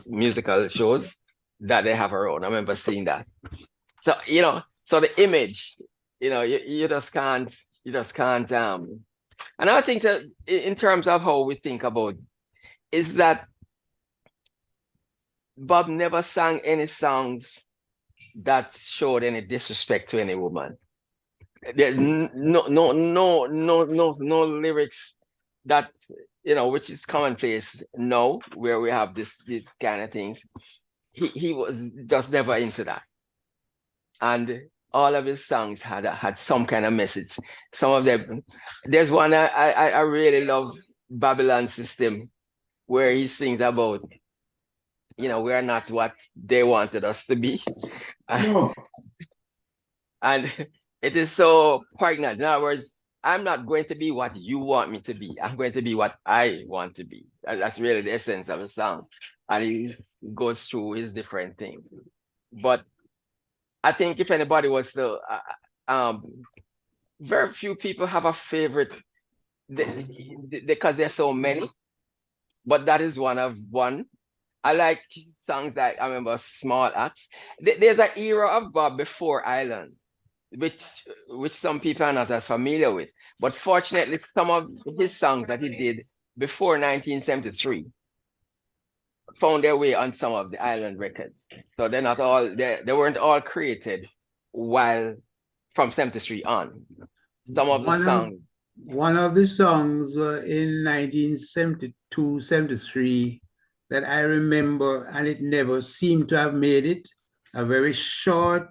musical shows that they have around. I remember seeing that. So, so the image, you just can't, and I think that in terms of how we think about is that Bob never sang any songs that showed any disrespect to any woman. There's no lyrics that, which is commonplace now, where we have these kind of things. He was just never into that. And all of his songs had some kind of message. Some of them, there's one I really love, Babylon System, where he sings about, we are not what they wanted us to be. No. And it is so poignant. In other words, I'm not going to be what you want me to be. I'm going to be what I want to be. That's really the essence of the song. And he goes through his different things. But I think if anybody was to, very few people have a favorite because there's so many. But that is one. I like songs that I remember, Small Acts. There's an era of Bob before Island, which some people are not as familiar with. But fortunately, some of his songs that he did before 1973 found their way on some of the Island records. So they're not all, they weren't all created while from 73 on. Some of the songs. One of the songs in 1972, 73 that I remember, and it never seemed to have made it, a very short,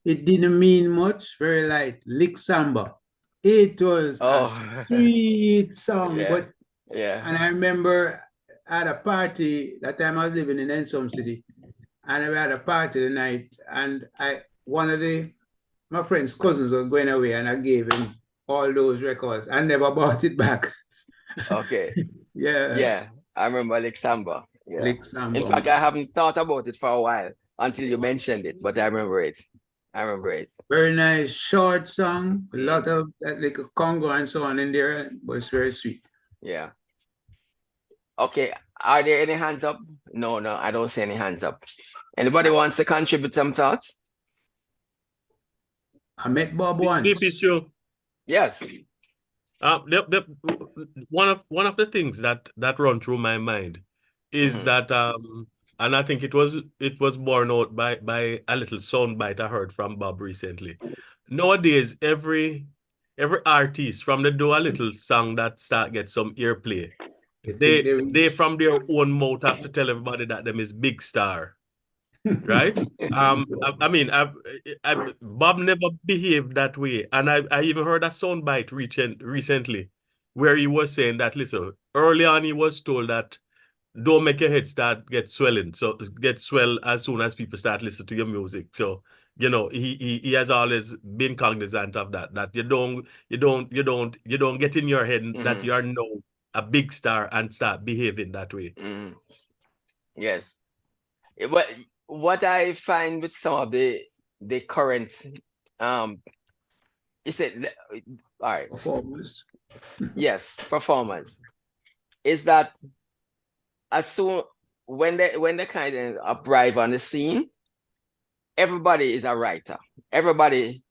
it didn't mean much, very light, Lick Samba. It was a sweet song, and I remember at a party, that time I was living in Ensom City, and we had a party the night, and one of my friend's cousins was going away, and I gave him all those records. I never bought it back. Okay. Yeah. I remember Lick Samba. Yeah. Lick Samba. In fact, I haven't thought about it for a while until you mentioned it, but I remember it. Very nice, short song, a lot of like a Congo and so on in there, but it's very sweet. Yeah. Okay. Are there any hands up? No, I don't see any hands up. Anybody wants to contribute some thoughts? I met Bob once. DP Stewart. Yes. One of the things that run through my mind is that and I think it was borne out by a little soundbite I heard from Bob recently. Nowadays, every artist from the do a little song that get some airplay, they from their own mouth have to tell everybody that them is big star. Right? I mean, Bob never behaved that way. And I even heard a soundbite recently where he was saying that, listen, early on he was told that don't make your head start get swelling. So get swell as soon as people start listening to your music. So, he has always been cognizant of that you don't get in your head that you are now a big star and start behaving that way. Yes. But what I find with some of the current is it all right, performers. Yes, performers, is that as soon when they kind of arrive on the scene, everybody is a writer. Everybody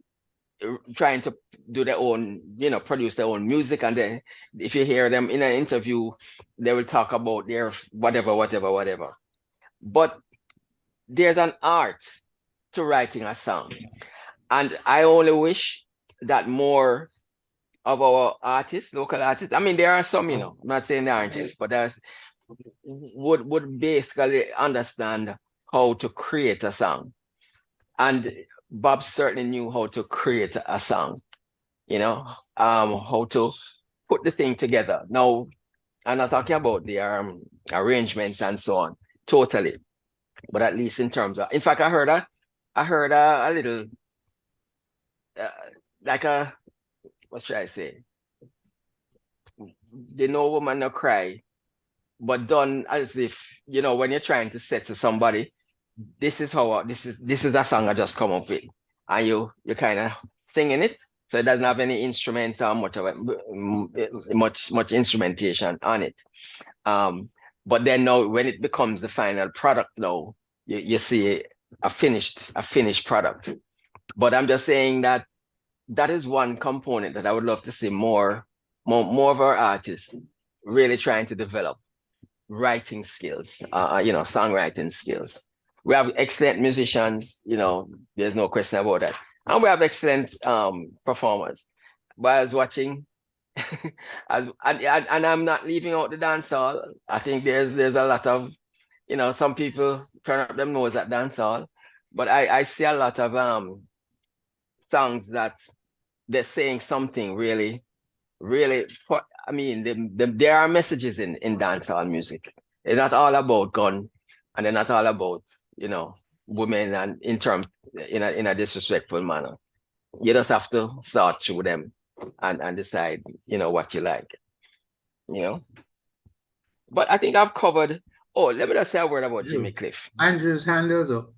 trying to do their own, produce their own music, and then if you hear them in an interview, they will talk about their whatever. But there's an art to writing a song. And I only wish that more of our artists, local artists, I mean, there are some, I'm not saying there aren't, but there's would basically understand how to create a song. And Bob certainly knew how to create a song, how to put the thing together. Now, I'm not talking about the arrangements and so on, totally. But at least in terms of, in fact, I heard a little, like a, what should I say? The No Woman No Cry, but done as if, when you're trying to say to somebody, this is how this is a song I just come up with, and you kind of singing it, so it doesn't have any instruments or much of it, much instrumentation on it. But then now when it becomes the final product, now you see a finished product. But I'm just saying that is one component that I would love to see more of our artists really trying to develop writing skills, songwriting skills. We have excellent musicians, there's no question about that. And we have excellent performers. But I was watching, and I'm not leaving out the dancehall. I think there's a lot of, some people turn up them nose at dancehall, but I see a lot of songs that they're saying something really, really. I mean, there are messages in dancehall music. It's not all about gun, and they're not all about women and in a disrespectful manner. You just have to sort through them and decide what you like. But I think I've covered. Oh, let me just say a word about Jimmy Cliff. Andrew's hand is up.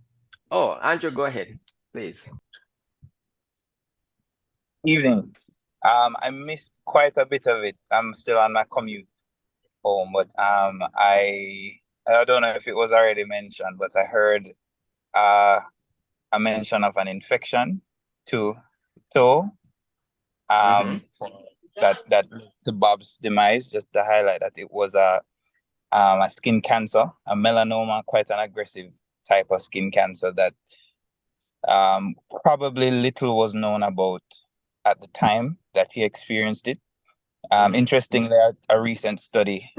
Oh, Andrew, go ahead, please. Evening. I missed quite a bit of it. I'm still on my commute home, but I don't know if it was already mentioned, but I heard a mention of an infection to toe. That to Bob's demise, just to highlight that it was a skin cancer, a melanoma, quite an aggressive type of skin cancer that probably little was known about at the time that he experienced it. Interestingly, a recent study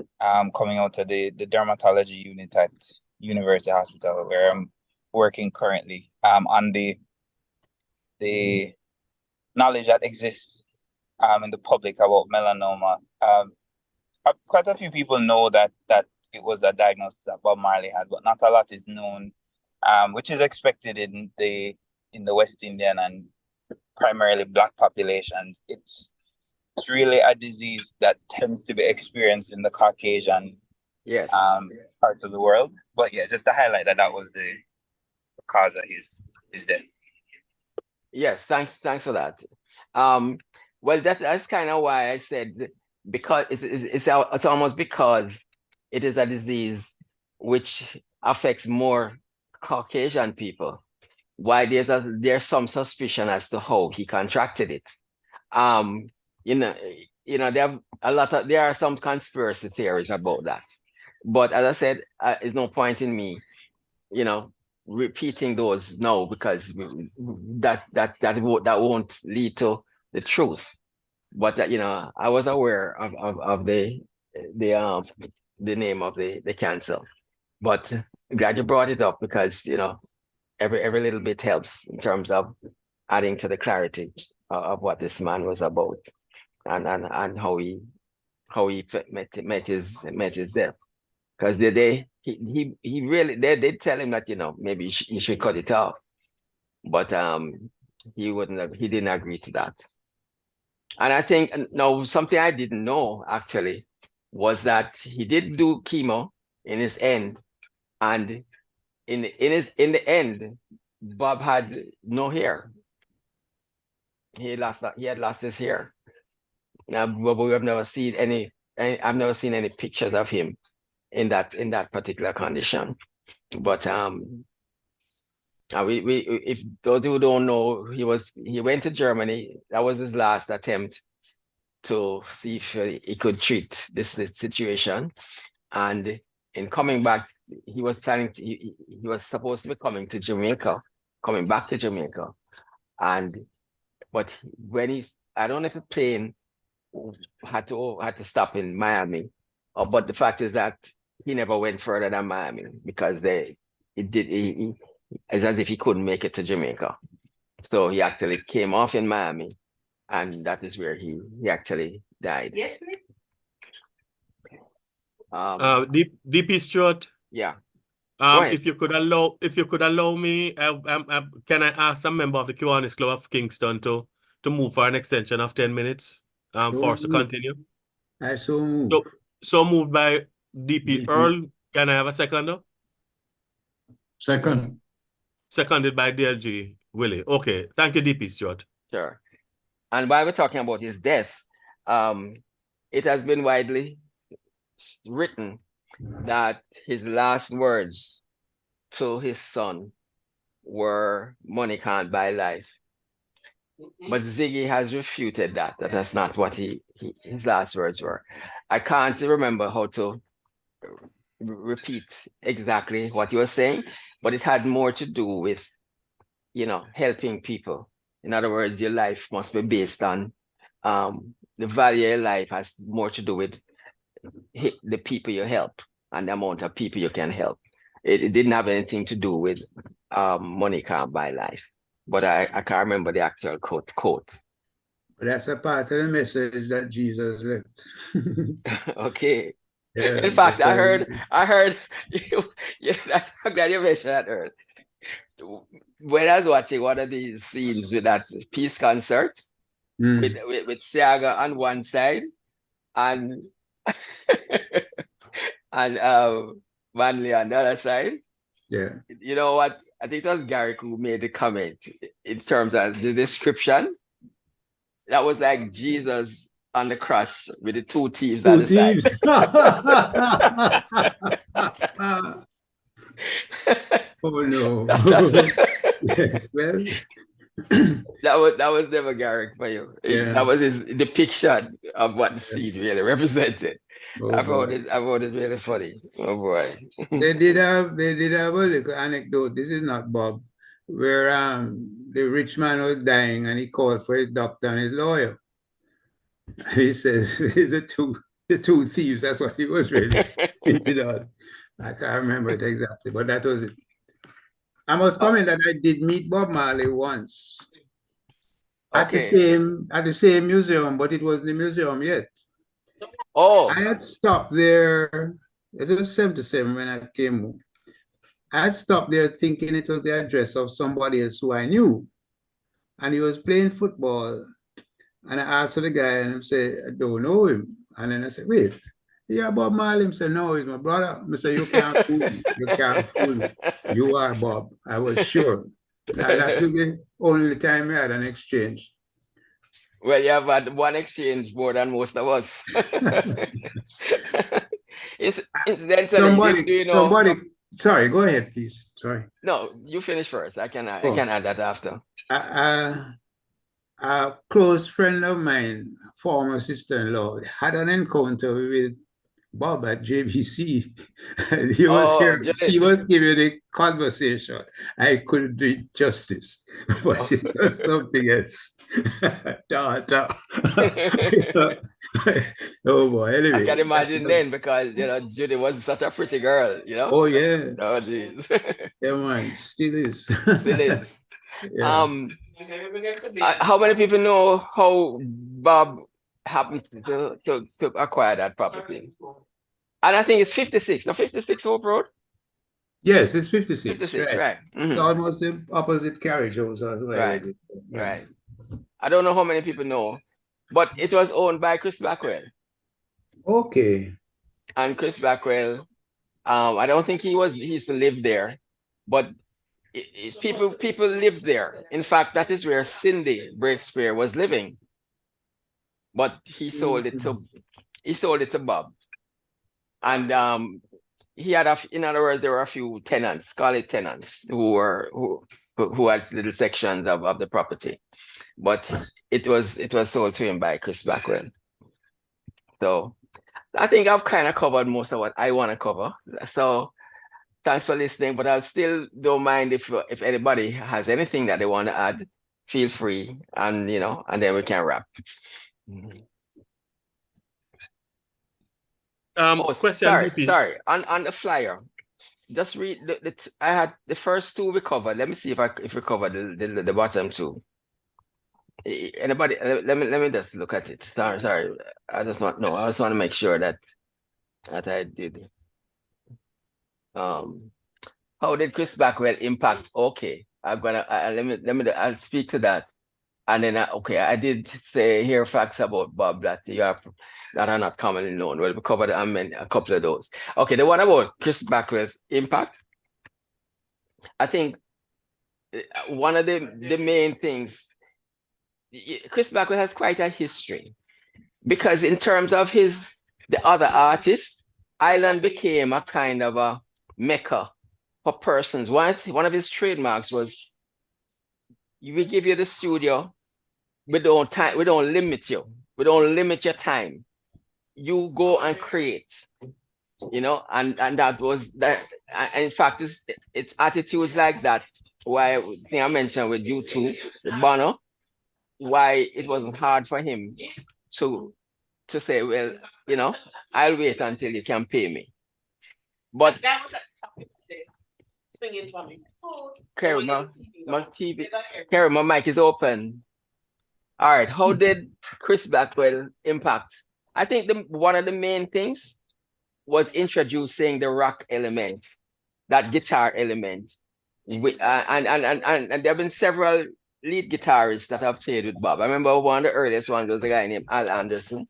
coming out of the dermatology unit at University Hospital, where I'm working currently, on the knowledge that exists in the public about melanoma. Quite a few people know that it was a diagnosis that Bob Marley had, but not a lot is known, which is expected in the West Indian and primarily Black populations. It's really a disease that tends to be experienced in the Caucasian parts of the world. But yeah, just to highlight that was the cause of his death. Yes, thanks for that. Well, that's kind of why I said, because it's almost because it is a disease which affects more Caucasian people. Why there's some suspicion as to how he contracted it. There are some conspiracy theories about that. But as I said, there's no point in me, repeating those now, because that won't lead to the truth. But I was aware of the name of the cancer. But I'm glad you brought it up, because every little bit helps in terms of adding to the clarity of what this man was about, and how he met his death. Because they did tell him that maybe he should cut it off, but he didn't agree to that. And I think something I didn't know actually was that he did do chemo in his end, and in the end, Bob had no hair. He had lost his hair. Now, but we have never seen any. I've never seen any pictures of him in that particular condition. But if those who don't know, he went to Germany. That was his last attempt to see if he could treat this situation. And in coming back, he was planning. He was supposed to be coming back to Jamaica, but when I don't know if the plane had to stop in Miami, but the fact is that he never went further than Miami, because it's as if he couldn't make it to Jamaica. So he actually came off in Miami, and that is where he actually died. Yes, please. DP Stewart. Yeah. If you could allow me, can I ask a member of the Kiwanis Club of Kingston to move for an extension of 10 minutes for us to continue? I so move. So moved by DP Earl. Can I have a second? Second. Seconded by DLG Willie. Okay, thank you, DP Stewart. Sure. And while we're talking about his death, it has been widely written that his last words to his son were, "Money can't buy life." But Ziggy has refuted that. That's not what his last words were. I can't remember how to repeat exactly what you were saying, but it had more to do with, you know, helping people. In other words, your life must be based on the value of your life has more to do with the people you help and the amount of people you can help. It didn't have anything to do with money can't buy life. But I can't remember the actual quote. But that's a part of the message that Jesus left. Okay. Yeah, in fact, I heard you, yeah, that's, I'm glad you mentioned that earlier. When I was watching one of these scenes with that peace concert with Siaga on one side and and Manley on the other side. Yeah. You know what? I think it was Garrick who made the comment in terms of the description. That was like Jesus on the cross with the two thieves on the thieves. Oh no. Yes, well. that was never Garrick for you. Yeah. That was his depiction of what the scene really represented. Oh, I found it really funny. Oh boy. They did have a little anecdote. This is not Bob, where the rich man was dying and he called for his doctor and his lawyer. And he says, the two thieves. That's what he was really. You know, I can't remember it exactly, but that was it. I must comment that I did meet Bob Marley once at the same museum, but it wasn't the museum yet. Oh, I had stopped there. It was 77 when I came home. I had stopped there thinking it was the address of somebody else who I knew. And he was playing football. And I asked the guy and he said, I don't know him. And then I said, wait, yeah, Bob Marley. He said, no, he's my brother. I said, you can't fool me. You can't fool me. You are Bob. I was sure. That was the only time we had an exchange. Well, you have had one exchange more than most of us. Incidentally, somebody, sorry, go ahead, please. Sorry. No, you finish first. I can add that after. A close friend of mine, former sister-in-law, had an encounter with Bob at JBC. And he was here. She was giving a conversation. I couldn't do it justice, but it was something else. Oh boy. Anyway, I can imagine then, because you know Judy was such a pretty girl, you know. Oh yeah. Oh geez. Yeah, man, still is. Still is. Yeah. How many people know how Bob happened to acquire that property? And I think it's 56. No, 56 Hope Road? Yes, it's 56. 56, right. It's almost the opposite carriage house as well. Right. Right. I don't know how many people know, but it was owned by Chris Blackwell. Okay. And Chris Blackwell, I don't think he used to live there, but people lived there. In fact, that is where Cindy Breakspear was living. But he sold it to Bob. And he had in other words, there were a few tenants, call it tenants, who had little sections of the property. But it was sold to him by Chris Blackwell. So I think I've kind of covered most of what I want to cover. So thanks for listening, but I still don't mind if anybody has anything that they want to add, feel free, and and then we can wrap. Question. Sorry. On the flyer, just read I had the first two we covered. Let me see if we covered the bottom two. Anybody? Let me just look at it. Sorry. I just want to make sure that I did. How did Chris Blackwell impact? Okay, I'll speak to that, and then I did hear facts about Bob that are not commonly known. Well, we covered a couple of those. Okay, the one about Chris Blackwell's impact. I think one of the main things, Chris Blackwell has quite a history, because in terms of the other artists, Island became a kind of a mecca for persons. One of his trademarks was, we give you the studio, we don't limit you, we don't limit your time. You go and create, you know, and that was that. In fact, it's attitudes like that why I mentioned with U2, with Bono, why it wasn't hard for him to say, well, you know, I'll wait until you can pay me. But Kerry, my mic is open. All right, how did Chris Blackwell impact? I think one of the main things was introducing the rock element, that guitar element. And there have been several lead guitarists that have played with Bob. I remember one of the earliest ones was a guy named Al Anderson,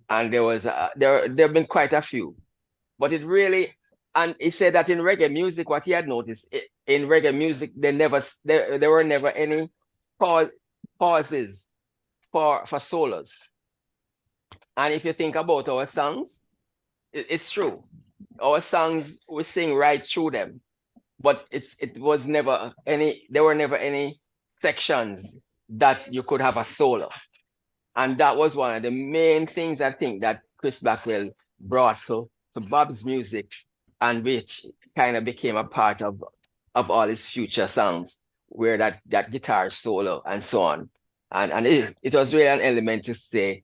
and there have been quite a few. But it really, and he said that in reggae music, what he had noticed in reggae music, there were never any pauses for solos. And if you think about our songs, it's true. Our songs, we sing right through them, but there were never any sections that you could have a solo. And that was one of the main things I think that Chris Blackwell brought to Bob's music, and which kind of became a part of all his future songs, where that guitar solo and so on. And it was really an element to say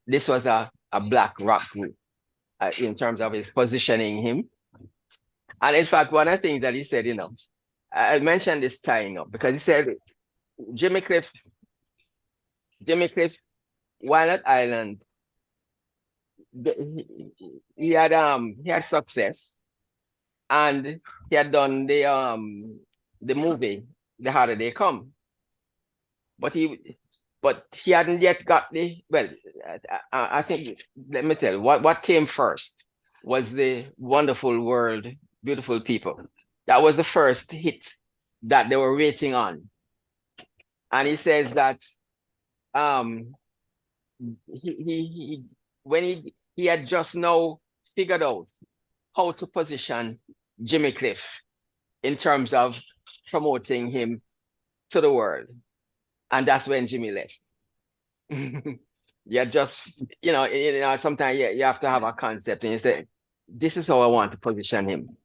this was a black rock group in terms of his positioning him. And in fact, one of the things that he said, you know, I mentioned this tying up, because he said Jimmy Cliff, while at Island, he had success, and he had done the movie The Harder They Come, but he hadn't yet got I think, let me tell you, what came first was the Wonderful World, Beautiful People. That was the first hit that they were waiting on. And he says that when he had just now figured out how to position Jimmy Cliff in terms of promoting him to the world. And that's when Jimmy left. Yeah, just, you know, sometimes you have to have a concept, and you say, this is how I want to position him.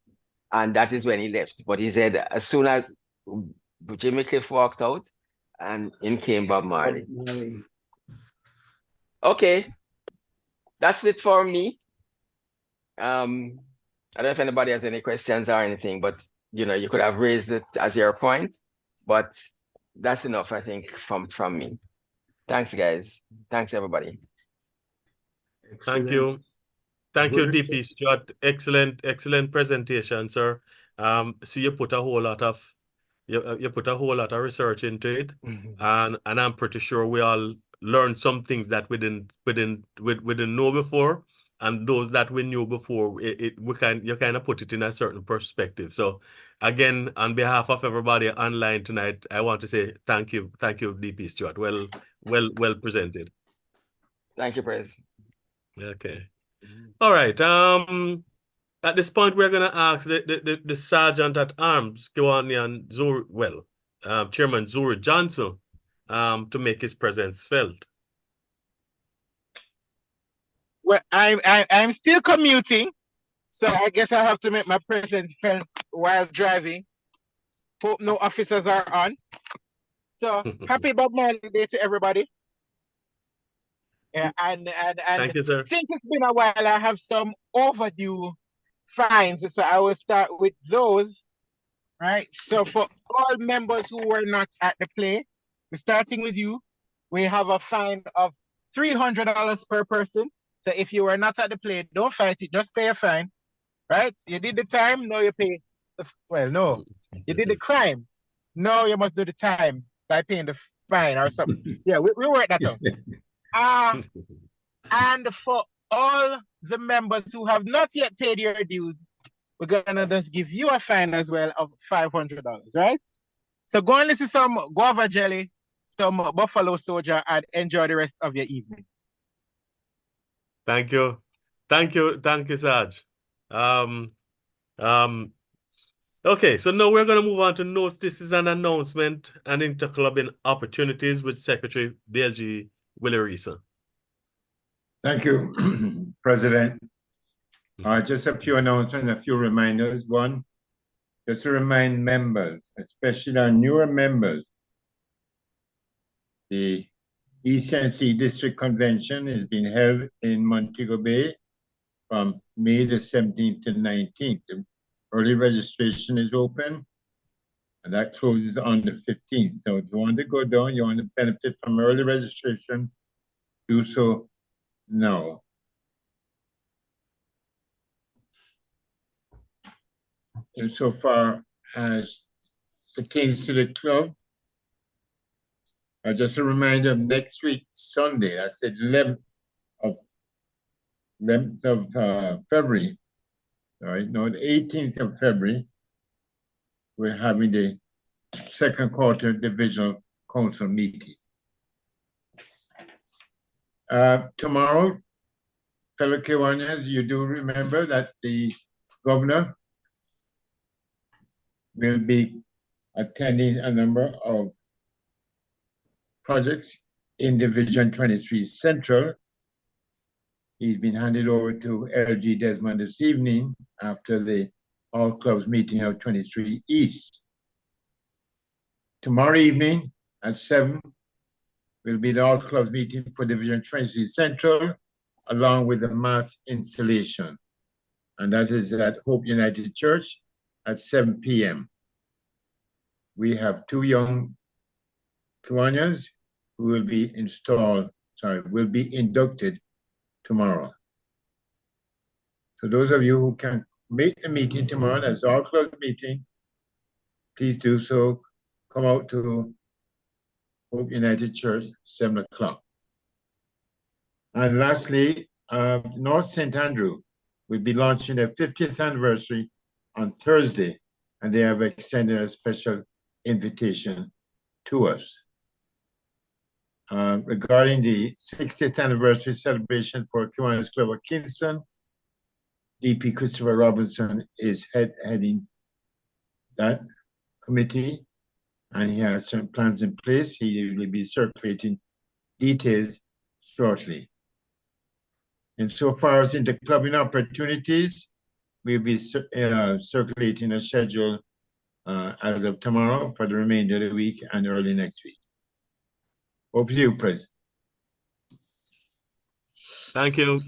And that is when he left. But he said, as soon as Jimmy Cliff walked out, and in came Bob Marley. Okay, that's it for me. I don't know if anybody has any questions or anything, but you know, you could have raised it as your point, but that's enough, I think, from me. Thanks, guys. Thanks, everybody. Thank you. Thank you, DP Stewart. Excellent presentation, sir. So you put a whole lot of research into it, and I'm pretty sure we all learned some things that we didn't know before, and those that we knew before, you kind of put it in a certain perspective. So again, on behalf of everybody online tonight, I want to say thank you, DP Stewart. Well presented. Thank you, Prez. Okay. All right. At this point, we're gonna ask the Sergeant at Arms, Kiwanian Chairman Zuri Johnson, to make his presence felt. Well, I'm still commuting, so I guess I have to make my presence felt while driving. Hope no officers are on. So happy Bob Marley Day to everybody. Yeah, and Thank you, sir. Since it's been a while, I have some overdue fines, so I will start with those. Right. So for all members who were not at the play, we're starting with you. We have a fine of $300 per person. So if you were not at the play, don't fight it. Just pay a fine. Right? You did the time. Now you pay. No, you did the crime. Now you must do the time by paying the fine or something. Yeah, we work that out. And for all the members who have not yet paid your dues, we're gonna just give you a fine as well of $500, right? So go and listen to some guava jelly, some buffalo soldier, and enjoy the rest of your evening. Thank you. Thank you, Sarge. Okay, so now we're going to move on to notes. This is an announcement and interclubbing opportunities with Secretary DLG Willie Reesa. Thank you, President. Just a few announcements, a few reminders. One, just to remind members, especially our newer members, the ECNC District Convention is being held in Montego Bay from May the 17th to 19th. Early registration is open, and that closes on the 15th. So if you want to go down, you want to benefit from early registration, do so now. And so far as pertains to the club, just a reminder of next week, Sunday, I said 11th of February, all right, no, the 18th of February, we're having the second quarter divisional council meeting. Tomorrow, fellow Kiwanians, you do remember that the governor will be attending a number of projects in Division 23 Central. He's been handed over to LG Desmond this evening after the All Clubs meeting of 23 East. Tomorrow evening at 7 will be the All Clubs meeting for Division 23 Central, along with the mass installation. And that is at Hope United Church at 7 p.m. We have two young Kiwanians who will be will be inducted tomorrow. So those of you who can make the meeting tomorrow, that's All Club meeting, please do so. Come out to Hope United Church, 7 o'clock. And lastly, North St. Andrew will be launching their 50th anniversary on Thursday, and they have extended a special invitation to us. Regarding the 60th anniversary celebration for Kiwanis Club of Kingston, DP Christopher Robinson is heading that committee, and he has certain plans in place. He will be circulating details shortly. And so far as interclubbing opportunities, we'll be circulating a schedule as of tomorrow for the remainder of the week and early next week. Over to you, President. Thank you,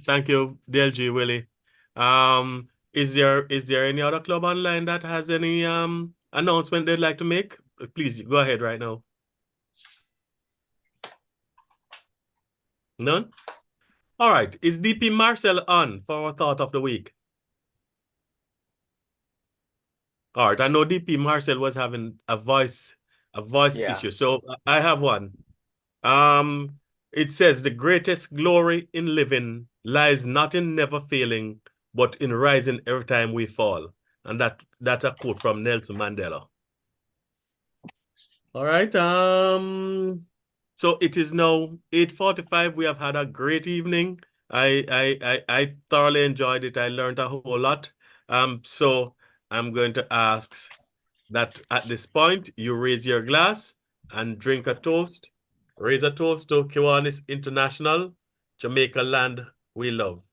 DLG Willie. Is there any other club online that has any announcement they'd like to make? Please go ahead right now. None? All right. Is DP Marcel on for our thought of the week? All right. I know DP Marcel was having a voice issue, so I have one. It says the greatest glory in living lies not in never failing, but in rising every time we fall. And that's a quote from Nelson Mandela. All right. So it is now 8:45. We have had a great evening. I thoroughly enjoyed it. I learned a whole lot. So I'm going to ask that at this point you raise your glass and drink a toast. Raise a toast to Kiwanis International, Jamaica land we love.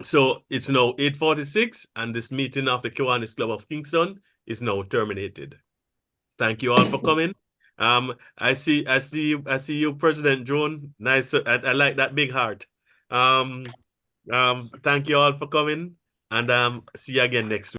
So it's now 8:46, and this meeting of the Kiwanis Club of Kingston is now terminated. Thank you all for coming. I see you, President Joan. Nice. I like that big heart. Thank you all for coming, and see you again next week.